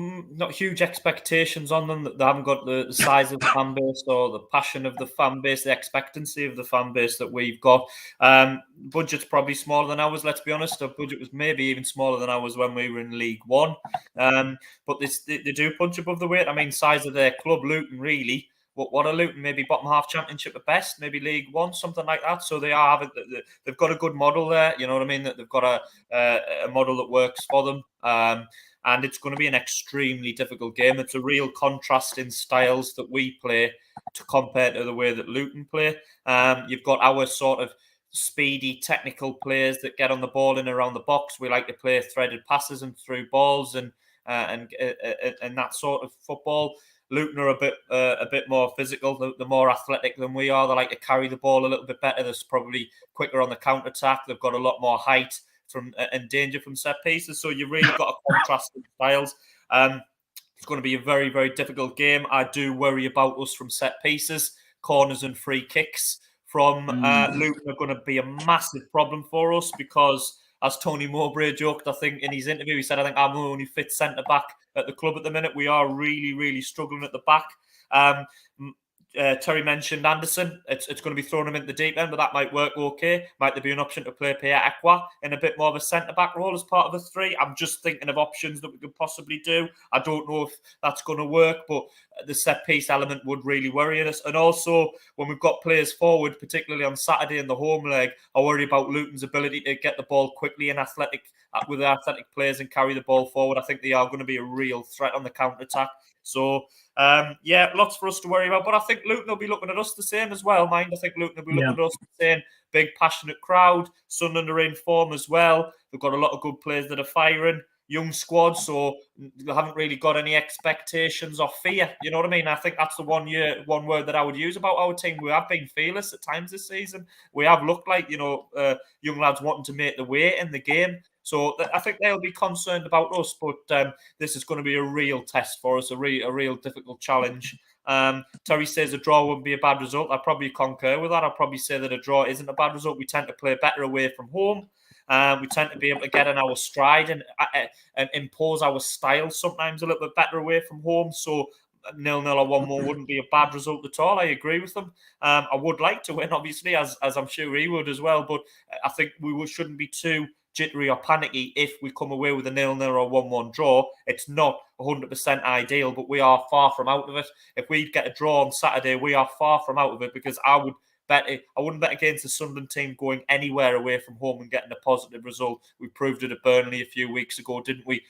huge expectations on them. They haven't got the size of the fan base or the passion of the fan base, the expectancy of the fan base that we've got. Budget's probably smaller than ours, let's be honest. Our budget was maybe even smaller than ours when we were in League One. But they do punch above the weight. I mean, size of their club, Luton, really. What are Luton? Maybe bottom half Championship at best, maybe League One, something like that. So they've got a good model there. You know what I mean? That they've got a model that works for them. And it's going to be an extremely difficult game. It's a real contrast in styles that we play to compare to the way that Luton play. You've got our sort of speedy, technical players that get on the ball in around the box. We like to play threaded passes and through balls and that sort of football. Luton are a bit more physical. They're more athletic than we are. They like to carry the ball a little bit better. They're probably quicker on the counter attack. They've got a lot more height and danger from set pieces. So you've really got a contrast in styles. It's going to be a very, very difficult game. I do worry about us from set pieces. Corners and free kicks from Luton are going to be a massive problem for us because, as Tony Mowbray joked, I think in his interview, he said, I think I'm the only fit centre-back at the club at the minute. We are really, really struggling at the back. Terry mentioned Anderson. It's going to be throwing him into the deep end, but that might work okay. Might there be an option to play Pierre Aqua in a bit more of a centre-back role as part of a three? I'm just thinking of options that we could possibly do. I don't know if that's going to work, but the set-piece element would really worry us. And also, when we've got players forward, particularly on Saturday in the home leg, I worry about Luton's ability to get the ball quickly and with the athletic players and carry the ball forward. I think they are going to be a real threat on the counter-attack. So, yeah, lots for us to worry about. But I think Luton will be looking at us the same as well, mind. I think Luton will be looking at us the same. Big, passionate crowd. Sunderland are in form as well. They've got a lot of good players that are firing. Young squad, so they haven't really got any expectations or fear. You know what I mean? I think that's the one word that I would use about our team. We have been fearless at times this season. We have looked like, young lads wanting to make the way in the game. So I think they'll be concerned about us, but this is going to be a real test for us, a real difficult challenge. Terry says a draw wouldn't be a bad result. I probably concur with that. I'd probably say that a draw isn't a bad result. We tend to play better away from home. We tend to be able to get in our stride and impose our style sometimes a little bit better away from home. So 0-0 or 1-1 wouldn't be a bad result at all. I agree with them. I would like to win, obviously, as I'm sure he would as well. But I think we shouldn't be too jittery or panicky if we come away with a 0-0 or 1-1 draw. It's not 100% ideal, but we are far from out of it. If we get a draw on Saturday, we are far from out of it, because I wouldn't bet against the Sunderland team going anywhere away from home and getting a positive result. We proved it at Burnley a few weeks ago, didn't we?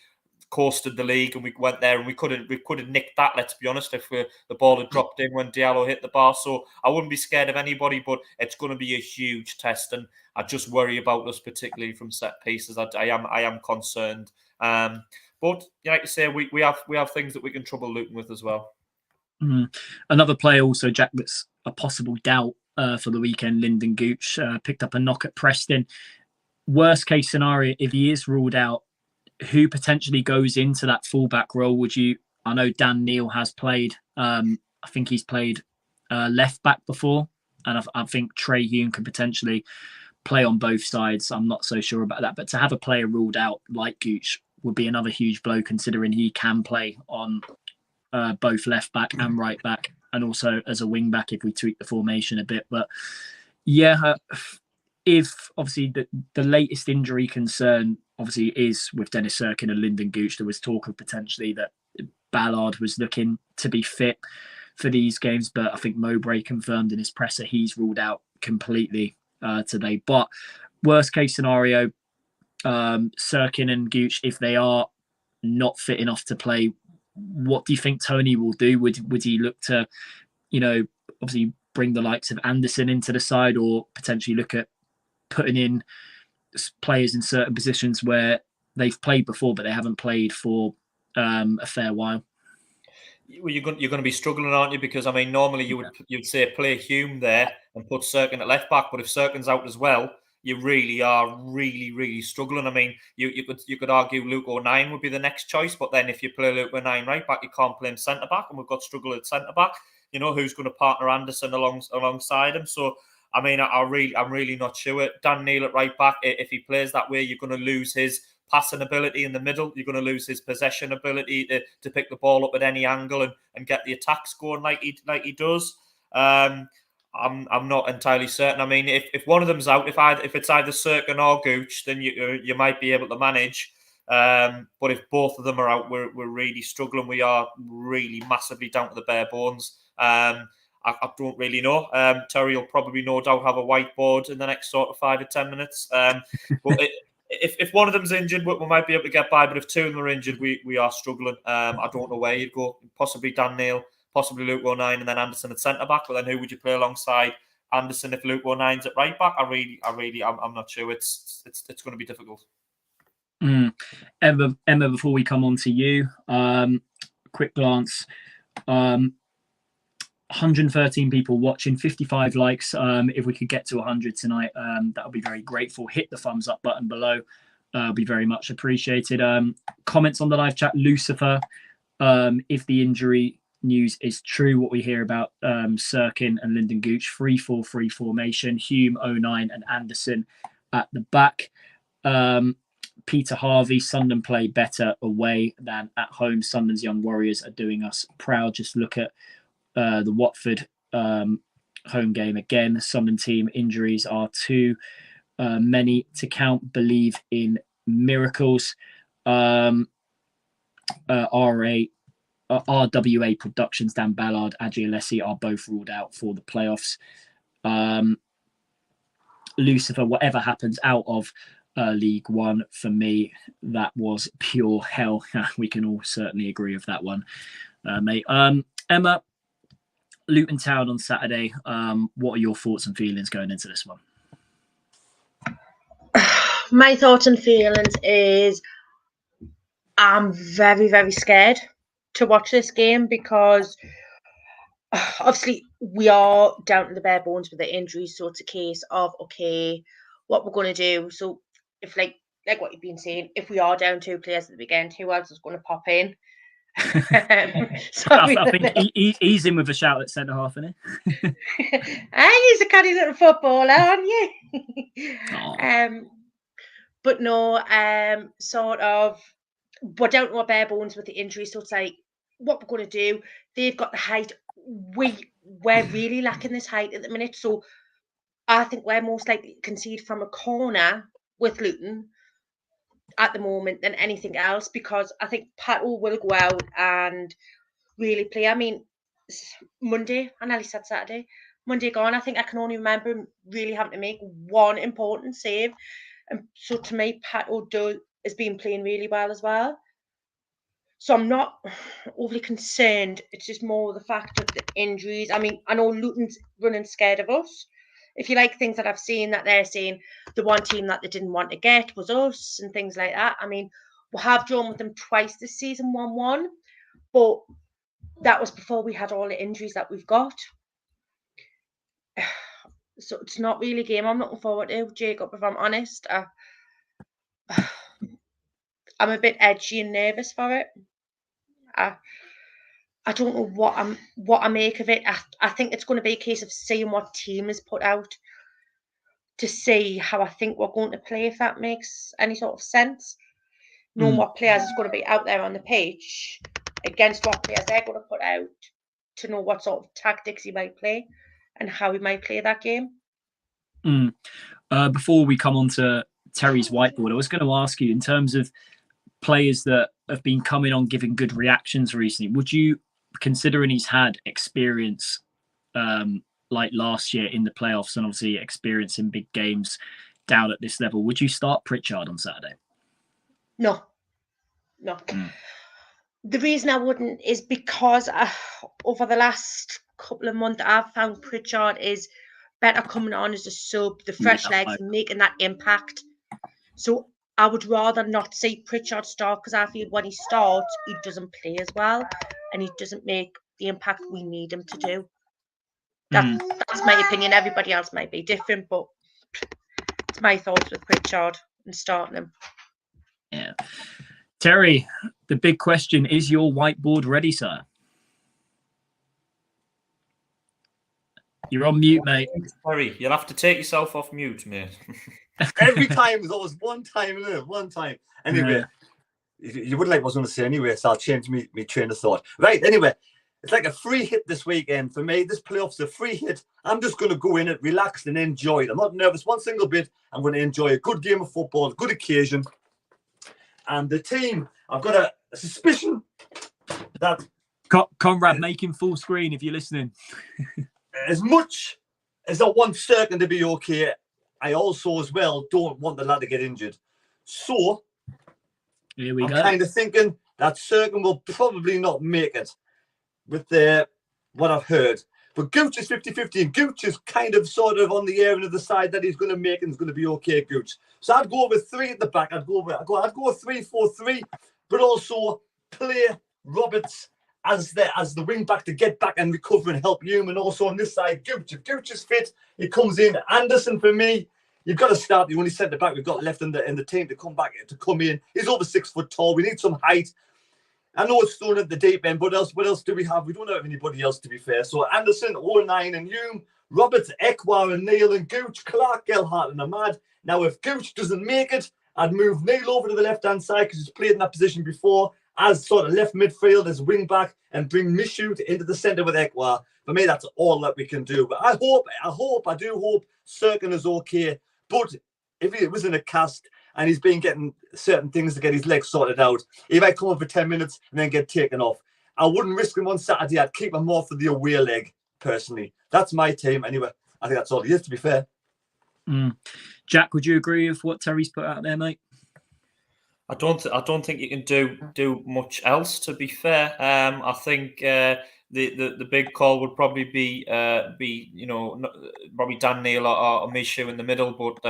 Coasted the league and we went there and we could have nicked that, let's be honest, if the ball had dropped in when Diallo hit the bar. So I wouldn't be scared of anybody, but it's going to be a huge test, and I just worry about us, particularly from set pieces. I am concerned. But like I say, we have things that we can trouble Luton with as well. Another player also, Jack, that's a possible doubt for the weekend, Lyndon Gooch, picked up a knock at Preston. Worst case scenario, if he is ruled out, who potentially goes into that fullback role? I know Dan Neil has played, I think he's played left back before, and I think Trey Hume could potentially play on both sides. I'm not so sure about that, but to have a player ruled out like Gooch would be another huge blow, considering he can play on both left back and right back, and also as a wing back if we tweak the formation a bit. But yeah, if obviously the latest injury concern obviously is with Dennis Cirkin and Lyndon Gooch, there was talk of potentially that Ballard was looking to be fit for these games, but I think Mowbray confirmed in his presser he's ruled out completely today. But worst case scenario, Cirkin and Gooch, if they are not fit enough to play, what do you think Tony will do? Would he look to, obviously bring the likes of Anderson into the side, or potentially look at putting in players in certain positions where they've played before but they haven't played for a fair while? Well, you're going to be struggling, aren't you? Because normally you'd say play Hume there and put Cirkin at left back, but if Cirkin's out as well, you really are really struggling. You could argue Luke O'Nien would be the next choice, but then if you play Luke O'Nien right back, you can't play him centre back, and we've got struggle at centre back. Who's going to partner Anderson alongside him? So I'm really not sure. Dan Neil at right back, if he plays that way, you're going to lose his passing ability in the middle. You're going to lose his possession ability to pick the ball up at any angle and get the attacks going like he does. I'm not entirely certain. If one of them's out, if it's either Cirkin or Gooch, then you might be able to manage. But if both of them are out, we're really struggling. We are really massively down to the bare bones. I don't really know. Terry will probably no doubt have a whiteboard in the next sort of 5 to 10 minutes. But if one of them's injured, we might be able to get by. But if two of them are injured, we are struggling. I don't know where you'd go. Possibly Dan Neil, possibly Luke O'Nien, and then Anderson at centre back. But then who would you play alongside Anderson if Luke O'Nien's at right back? I'm not sure. It's going to be difficult. Emma, before we come on to you, quick glance. 113 people watching, 55 likes. If we could get to 100 tonight, that would be very grateful. Hit the thumbs up button below. Be very much appreciated. Comments on the live chat. Lucifer, if the injury news is true, what we hear about Cirkin and Lyndon Gooch, 3-4-3 formation, Hume, O'Nien and Anderson at the back. Peter Harvey, Sunderland play better away than at home. Sunderland's young warriors are doing us proud. Just look at the Watford home game again. The Sunderland team injuries are too many to count. Believe in miracles. RWA Productions, Dan Ballard, Adji Alessi are both ruled out for the playoffs. Lucifer, whatever happens out of League One for me. That was pure hell. We can all certainly agree with that one, mate. Emma, Luton Town on Saturday. What are your thoughts and feelings going into this one? My thoughts and feelings is I'm very, very scared to watch this game because obviously we are down to the bare bones with the injuries. So it's a case of, okay, what we're going to do. So if like what you've been saying, if we are down 2 players at the weekend, who else is going to pop in? I think he's in with a shout at centre half, isn't he? He's a canny little footballer, aren't you? But no, sort of, we're down to our bare bones with the injury. So it's like, what we're going to do, they've got the height. We're really lacking this height at the minute. So I think we're most likely to concede from a corner with Luton at the moment than anything else, because I think Pato will go out and really play. I mean, Monday, I nearly said Saturday, Monday gone, I think I can only remember him really having to make one important save. And so to me, Pato has been playing really well as well. So I'm not overly concerned. It's just more the fact of the injuries. I mean, I know Luton's running scared of us. If you like things that I've seen that they're saying the one team that they didn't want to get was us and things like that. I mean, we have drawn with them twice this season, 1-1, but that was before we had all the injuries that we've got. So it's not really a game I'm looking forward to, Jacob, if I'm honest. I'm a bit edgy and nervous for it. I don't know what I make of it. I think it's going to be a case of seeing what team is put out to see how I think we're going to play, if that makes any sort of sense. Knowing what players is going to be out there on the pitch against what players they're going to put out, to know what sort of tactics he might play and how he might play that game. Before we come on to Terry's whiteboard, I was going to ask you, in terms of players that have been coming on giving good reactions recently, would you, considering he's had experience like last year in the playoffs and obviously experience in big games down at this level, would you start Pritchard on Saturday? No. The reason I wouldn't is because over the last couple of months, I've found Pritchard is better coming on as a sub, the fresh legs, making that impact. So I would rather not see Pritchard start, because I feel when he starts, he doesn't play as well and he doesn't make the impact we need him to do. That's my opinion. Everybody else might be different, but it's my thoughts with Pritchard and starting him. Yeah. Terry, the big question, is your whiteboard ready, sir? You're on mute, mate. Terry, you'll have to take yourself off mute, mate. Every time there's always one time, isn't it? One time. Anyway, you wouldn't like what I was going to say anyway, so I'll change my train of thought. Right, anyway, it's like a free hit this weekend for me. This playoff's a free hit. I'm just going to go in it, relax and enjoy it. I'm not nervous one single bit. I'm going to enjoy a good game of football, a good occasion. And the team, I've got a suspicion that... Conrad, making full screen if you're listening. As much as I want Cirkin to be okay, I also as well don't want the lad to get injured. So here we I'm go. kind of thinking that Cirkin will probably not make it with what I've heard. But Gooch is 50-50, and Gooch is kind of sort of on the air and of the side that he's going to make and is going to be okay, Gooch. So I'd go with 3 at the back. I'd go with 3-4-3, but also play Roberts as the wing back to get back and recover and help Hume. And also on this side, Gooch. If Gooch is fit, he comes in. Anderson, for me, you've got to start the only centre back we've got left in the team to come in. He's over 6 foot tall. We need some height. I know it's thrown at the deep end, but what else do we have? We don't have anybody else, to be fair. So Anderson, 09 and Hume, Roberts, Ekwar and Neil and Gooch, Clark, Gelhardt and Ahmad. Now, if Gooch doesn't make it, I'd move Neil over to the left-hand side because he's played in that position before as sort of left midfield, as wing back, and bring Mishoot into the centre with Ekwar. For me, that's all that we can do. But I do hope Cirkin is okay. But if he was in a cast and he's been getting certain things to get his legs sorted out, he might come on for 10 minutes and then get taken off. I wouldn't risk him on Saturday. I'd keep him more for the away leg, personally. That's my team. Anyway, I think that's all it is, to be fair. Jack, would you agree with what Terry's put out there, mate? I don't think you can do much else. To be fair, I think the big call would probably be probably Dan Neil or Mishu in the middle. But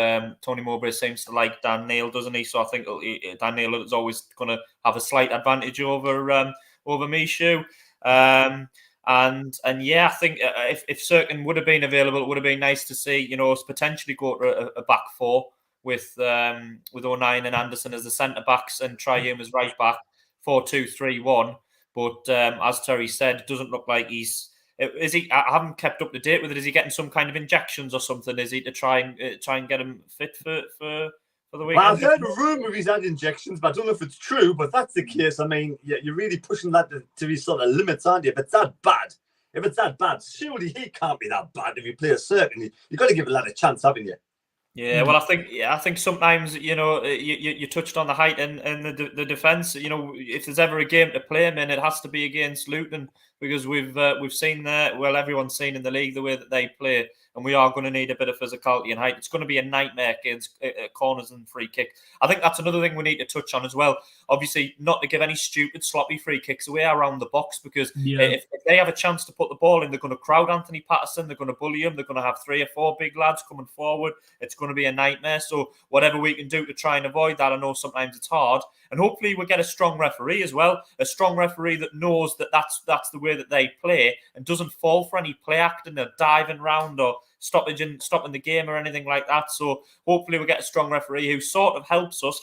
Tony Mowbray seems to like Dan Neil, doesn't he? So I think Dan Neil is always going to have a slight advantage over Mishu. And yeah, I think if Cirkin would have been available, it would have been nice to see us potentially go to a back four with O'Nien and Anderson as the centre backs and try him as right back, 4-2-3-1. But as Terry said, it doesn't look like he's. Is he? I haven't kept up to date with it. Is he getting some kind of injections or something? Is he to try and get him fit for the weekend? Well, I've heard a rumour he's had injections, but I don't know if it's true. But that's the case. I mean, you're really pushing that to his sort of limits, aren't you? If it's that bad, surely he can't be that bad if you play a Cirkin. You've got to give a lad a chance, haven't you? Yeah, well, I think sometimes you touched on the height and the defence. If there's ever a game to play him in, it has to be against Luton, because we've seen everyone's seen in the league the way that they play, and we are going to need a bit of physicality and height. It's going to be a nightmare against corners and free kick. I think that's another thing we need to touch on as well. Obviously, not to give any stupid sloppy free kicks away around the box, because if they have a chance to put the ball in, they're going to crowd Anthony Patterson, they're going to bully him, they're going to have 3 or 4 big lads coming forward. It's going to be a nightmare. So whatever we can do to try and avoid that, I know sometimes it's hard. And hopefully we get a strong referee as well, a strong referee that knows that that's the way that they play and doesn't fall for any play acting or diving round or stopping the game or anything like that. So hopefully we get a strong referee who sort of helps us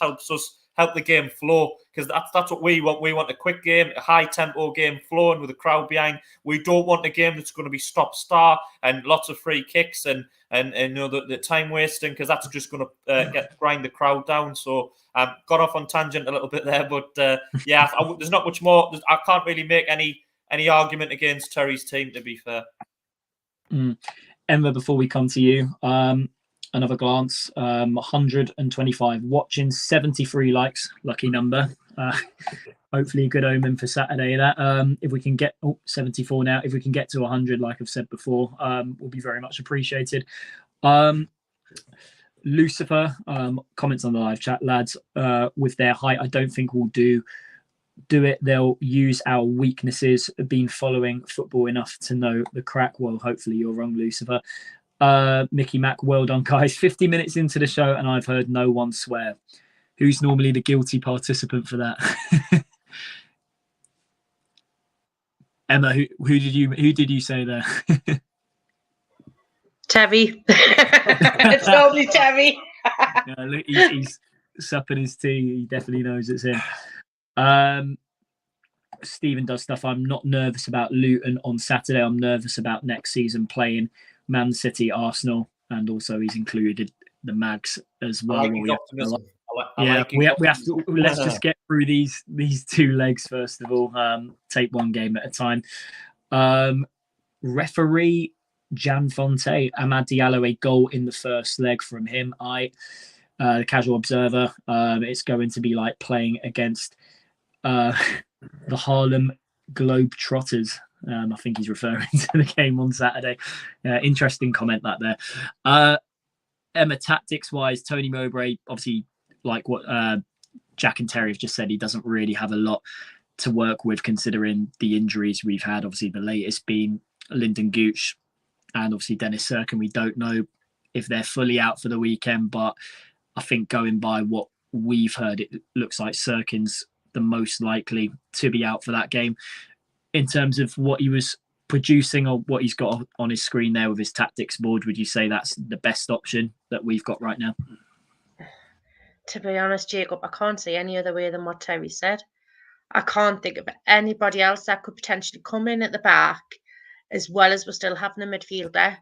help the game flow, because that's what we want. We want a quick game, a high tempo game flowing with a crowd behind. We don't want a game that's going to be stop-start and lots of free kicks and the time wasting, because that's just going to grind the crowd down. So got off on tangent a little bit there, but there's not much more. I can't really make any argument against Terry's team, to be fair. Emma, before we come to you, another glance, 125 watching, 73 likes, lucky number. Hopefully a good omen for Saturday. That if we can get 74 now, if we can get to 100, like I've said before, will be very much appreciated. Lucifer comments on the live chat, lads, with their height, I don't think we'll do it. They'll use our weaknesses. Been following football enough to know the crack. Well, hopefully you're wrong, Lucifer. Mickey Mac, well done, guys. 50 minutes into the show and I've heard no one swear. Who's normally the guilty participant for that? Emma, who did you say there? Terry. It's normally Terry. Yeah, look, he's supping his tea. He definitely knows it's him. Stephen does stuff. I'm not nervous about Luton on Saturday. I'm nervous about next season playing Man City, Arsenal, and also he's included the Mags as well. We have to. Let's just get through these 2 legs first of all. Take one game at a time. Referee Jan Fonte, Ahmad Diallo, a goal in the first leg from him. The casual observer, it's going to be like playing against the Harlem Globetrotters. I think he's referring to the game on Saturday. Interesting comment that there. Emma, tactics-wise, Tony Mowbray, obviously, like what Jack and Terry have just said, he doesn't really have a lot to work with considering the injuries we've had. Obviously, the latest being Lyndon Gooch and obviously Dennis Cirkin. We don't know if they're fully out for the weekend, but I think going by what we've heard, it looks like Cirkin's the most likely to be out for that game. In terms of what he was producing or what he's got on his screen there with his tactics board, would you say that's the best option that we've got right now? To be honest, Jacob, I can't see any other way than what Terry said. I can't think of anybody else that could potentially come in at the back, as well as we're still having a midfielder.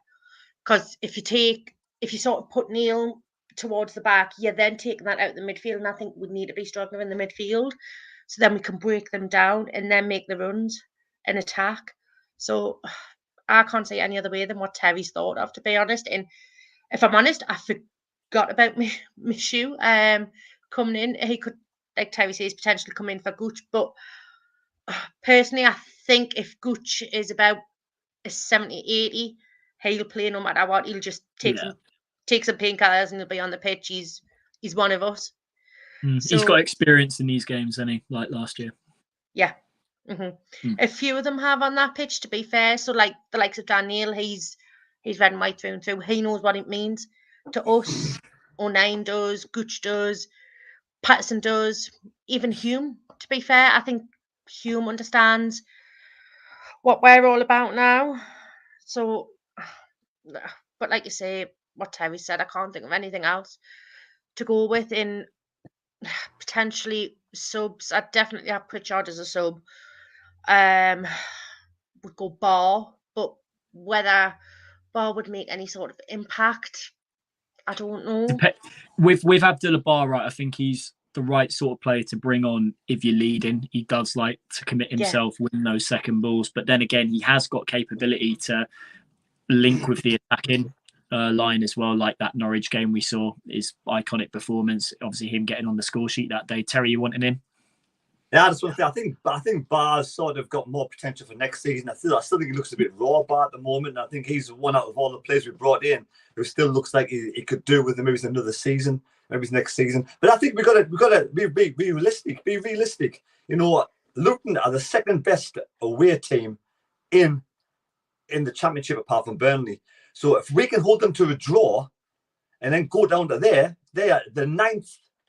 Because if you sort of put Neil towards the back, you're then taking that out of the midfield, and I think we need to be stronger in the midfield, so then we can break them down and then make the runs and attack. So I can't say any other way than what Terry's thought of, to be honest. And if I'm honest, I forgot about Mishu coming in. He could, like Terry says, potentially come in for Gooch. But personally, I think if Gooch is about a 70-80, he'll play no matter what. He'll just take some take some painkillers and he'll be on the pitch. He's one of us. He's got experience in these games, hasn't he? Like last year. Yeah. A few of them have on that pitch, to be fair. So like the likes of Daniel, he's red and white through and through. He knows what it means to us. O'Neill does, Gooch does, Preston does, even Hume, to be fair. I think Hume understands what we're all about now. So, but like you say, what Terry said, I can't think of anything else to go with in potentially subs. I'd definitely have Pritchard as a sub. Would go Bar, but whether Bar would make any sort of impact, I don't know. With Abdullah Bar, right, I think he's the right sort of player to bring on if you're leading. He does like to commit himself, win those second balls, but then again, he has got capability to link with the attacking line as well, like that Norwich game we saw, his iconic performance. Obviously, him getting on the score sheet that day. Terry, you wanting him? Yeah, that's one thing. I think Bar's sort of got more potential for next season. I still think he looks a bit raw, Bar, at the moment. I think he's one out of all the players we brought in who still looks like he could do with him. Maybe it's another season, maybe it's next season. But I think we got to be realistic. Be realistic. You know, Luton are the second best away team in the Championship apart from Burnley. So if we can hold them to a draw, and then go down to there, they are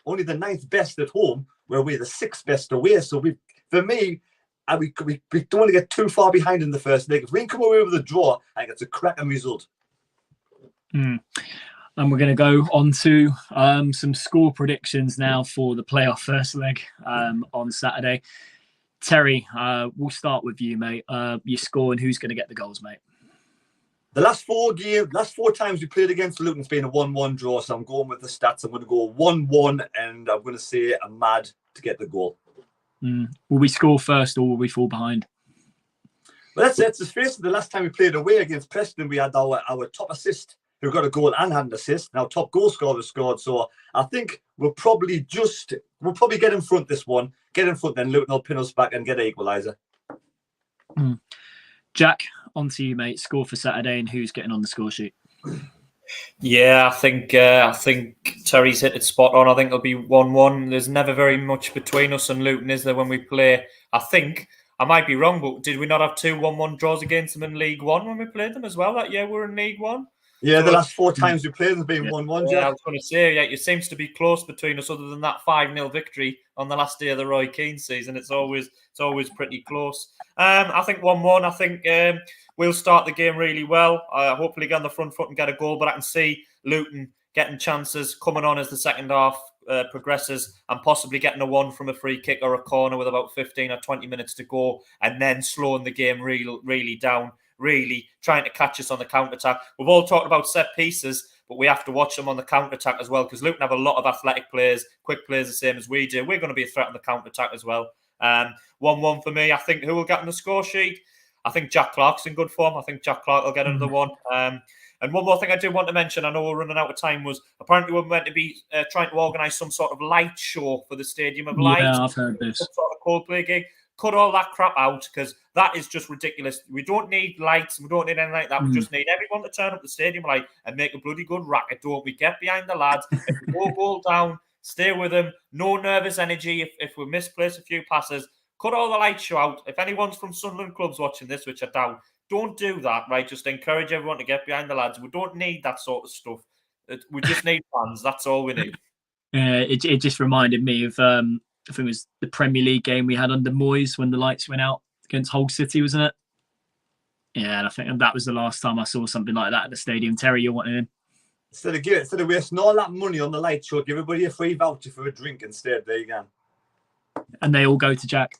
only the ninth best at home, where we're the sixth best away. So we don't want to get too far behind in the first leg. If we can come away with a draw, I think it's a cracking result. And we're going to go on to some score predictions now for the playoff first leg on Saturday. Terry, we'll start with you, mate. Your score and who's going to get the goals, mate? The last four times we played against Luton, it's been a 1-1 draw. So I'm going with the stats. I'm going to go 1-1, and I'm going to say Ahmad to get the goal. Will we score first or will we fall behind? Well, let's just face it. The last time we played away against Preston, we had our top assist, who got a goal and had an assist, and our top goal scorer scored. So I think we'll probably get in front this one. Get in front, then Luton will pin us back and get an equaliser. Jack, on to you, mate. Score for Saturday and who's getting on the score sheet? Yeah, I think Terry's hit it spot on. I think it'll be 1-1. There's never very much between us and Luton, is there, when we play? I think, I might be wrong, but did we not have 2 1-1 draws against them in League One when we played them as well that year? We're in League One. Yeah, so the last 4 times we played them have been 1-1. Yeah, I was going to say, yeah, it seems to be close between us, other than that 5-0 victory on the last day of the Roy Keane season. It's always pretty close. I think 1-1. I think we'll start the game really well. Hopefully get on the front foot and get a goal, but I can see Luton getting chances coming on as the second half progresses, and possibly getting a 1 from a free kick or a corner with about 15 or 20 minutes to go, and then slowing the game really down, really trying to catch us on the counter-attack. We've all talked about set pieces, but we have to watch them on the counter-attack as well, because Luton have a lot of athletic players, quick players, the same as we do. We're going to be a threat on the counter-attack as well. 1-1 for me. I think who will get on the score sheet? I think Jack Clark's in good form. I think Jack Clark will get another one. And one more thing I do want to mention, I know we're running out of time, was apparently we're meant to be trying to organise some sort of light show for the Stadium of Light. Yeah, I've heard this. Some sort of Coldplay gig. Cut all that crap out, because that is just ridiculous. We don't need lights. We don't need anything like that. We just need everyone to turn up the Stadium Light and make a bloody good racket, don't we? Get behind the lads. If we go goal down, stay with them. No nervous energy if we misplace a few passes. Cut all the light show out. If anyone's from Sunderland clubs watching this, which I doubt, don't do that, right? Just encourage everyone to get behind the lads. We don't need that sort of stuff. We just need fans. That's all we need. It just reminded me of, I think it was the Premier League game we had under Moyes when the lights went out against Hull City, wasn't it? Yeah, and I think that was the last time I saw something like that at the stadium. Terry, you're wanting in? Instead of wasting all that money on the light show, give everybody a free voucher for a drink instead. There you go. And they all go to Jack.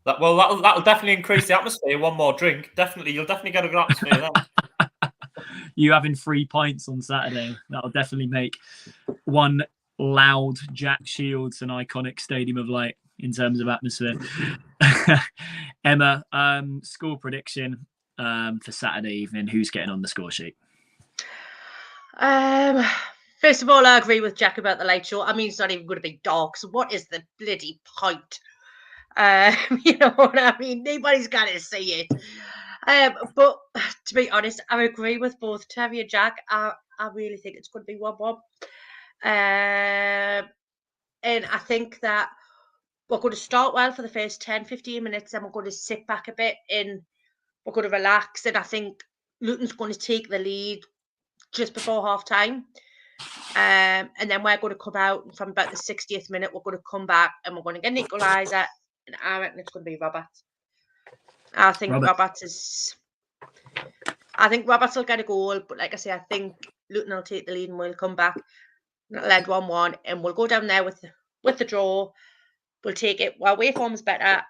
That'll definitely increase the atmosphere. One more drink, definitely. You'll definitely get a good atmosphere then. You having 3 pints on Saturday, that'll definitely make one loud Jack Shields an iconic Stadium of Light in terms of atmosphere. Emma, score prediction for Saturday evening. Who's getting on the score sheet? First of all, I agree with Jack about the light show. I mean, it's not even going to be dark, so what is the bloody point? You know what I mean? Nobody's got to see it. But to be honest, I agree with both Terry and Jack. I I really think it's going to be 1-1. And I think that we're going to start well for the first 10-15 minutes, and we're going to sit back a bit and we're going to relax. And I think Luton's going to take the lead just before half time. And then we're going to come out from about the 60th minute. We're going to come back and we're going to get an equaliser. And I reckon it's going to be Roberts. I think Roberts will get a goal. But like I say, I think Luton will take the lead and we'll come back. Led 1-1, and we'll go down there with the draw. We'll take it. Well, away form's better.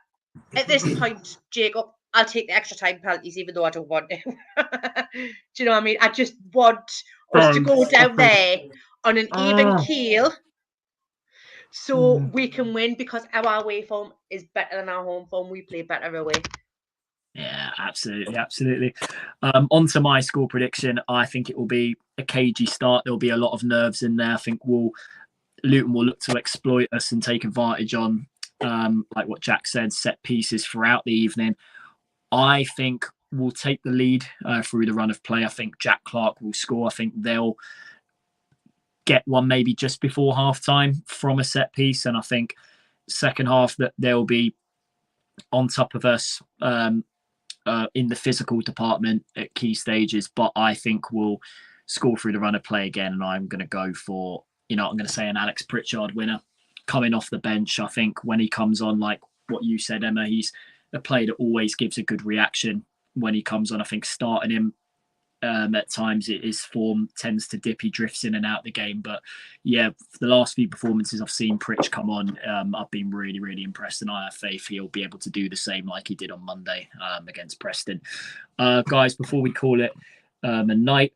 At this point, Jacob, I'll take the extra time penalties, even though I don't want to. Do you know what I mean? I just want us to go down there on an even keel so we can win, because our away form is better than our home form. We play better away. Yeah, absolutely. On to my score prediction. I think it will be a cagey start. There'll be a lot of nerves in there. I think Luton will look to exploit us and take advantage on, like what Jack said, set pieces throughout the evening. I think we'll take the lead through the run of play. I think Jack Clark will score. I think they'll get one maybe just before half time from a set piece. And I think second half that they'll be on top of us in the physical department at key stages. But I think we'll score through the run of play again. And I'm going to go for, I'm going to say an Alex Pritchard winner coming off the bench. I think when he comes on, like what you said, Emma, he's a player that always gives a good reaction when he comes on. I think starting him at times, his form tends to dip. He drifts in and out the game. But yeah, for the last few performances I've seen Pritch come on, I've been really, really impressed, and I have faith he'll be able to do the same like he did on Monday against Preston. Guys, before we call it a night,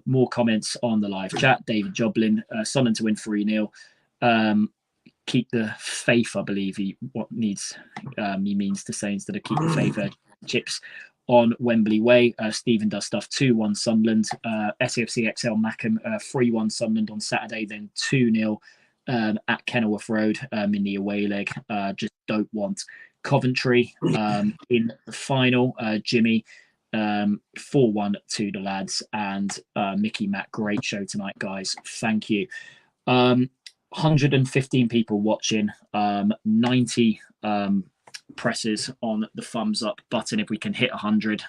more comments on the live chat. David Joblin, Sunderland to win 3-0. Keep the faith, I believe he means to say instead of keep the faith. Chips on Wembley Way. Stephen does stuff 2-1 Sunderland. SAFC XL Mackham 3-1 Sunderland on Saturday, then 2-0 at Kenilworth Road in the away leg. Just don't want Coventry in the final. Jimmy 4-1 to the lads, and Mickey Matt, great show tonight, guys. Thank you. 115 people watching, 90 presses on the thumbs up button. If we can hit 100,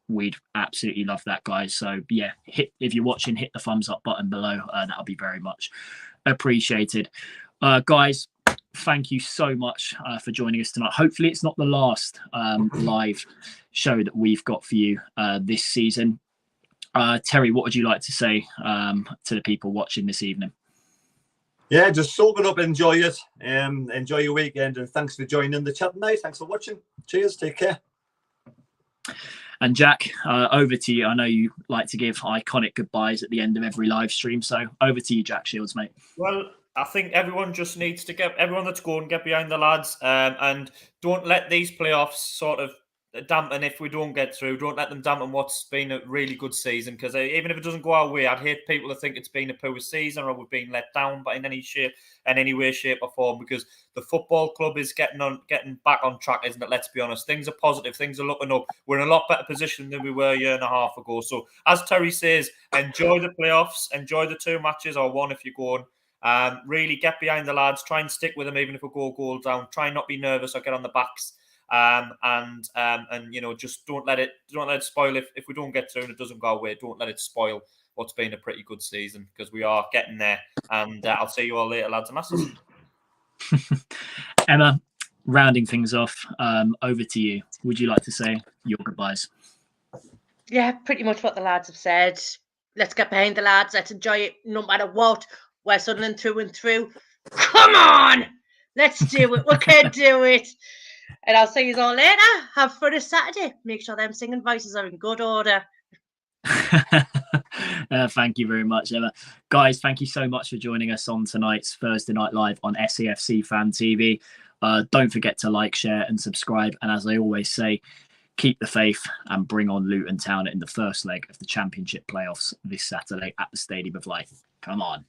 we'd absolutely love that, guys. So yeah, if you're watching, hit the thumbs up button below. That'll be very much appreciated. Guys, thank you so much for joining us tonight. Hopefully it's not the last live show that we've got for you this season. Terry, what would you like to say to the people watching this evening? Yeah, just soak it up, enjoy it, enjoy your weekend, and thanks for joining the chat tonight. Thanks for watching. Cheers, take care. And Jack, over to you. I know you like to give iconic goodbyes at the end of every live stream, so over to you, Jack Shields, mate. Well, I think everyone just needs to everyone that's going, get behind the lads, and don't let these playoffs sort of dampen if we don't get through. Don't let them dampen what's been a really good season, because even if it doesn't go our way, I'd hate people to think it's been a poor season or we've been let down by in any way, shape or form, because the football club is getting back on track, isn't it? Let's be honest. Things are positive. Things are looking up. We're in a lot better position than we were a year and a half ago. So as Terry says, enjoy the playoffs, enjoy the 2 matches or 1 if you're going. Really get behind the lads. Try and stick with them even if we go goal down. Try not be nervous or get on the backs. And just don't let it spoil if we don't get through and it doesn't go our way. Don't let it spoil what's been a pretty good season, because we are getting there. And I'll see you all later, lads and lasses. Emma, rounding things off, over to you. Would you like to say your goodbyes? Yeah, pretty much what the lads have said. Let's get behind the lads. Let's enjoy it no matter what. We're Sunderland through and through. Come on! Let's do it. We can do it. And I'll see you all later. Have fun this Saturday. Make sure them singing voices are in good order. Thank you very much, Emma. Guys, thank you so much for joining us on tonight's Thursday Night Live on SAFC Fan TV. Don't forget to like, share and subscribe. And as I always say, keep the faith and bring on Luton Town in the first leg of the Championship playoffs this Saturday at the Stadium of Light. Come on.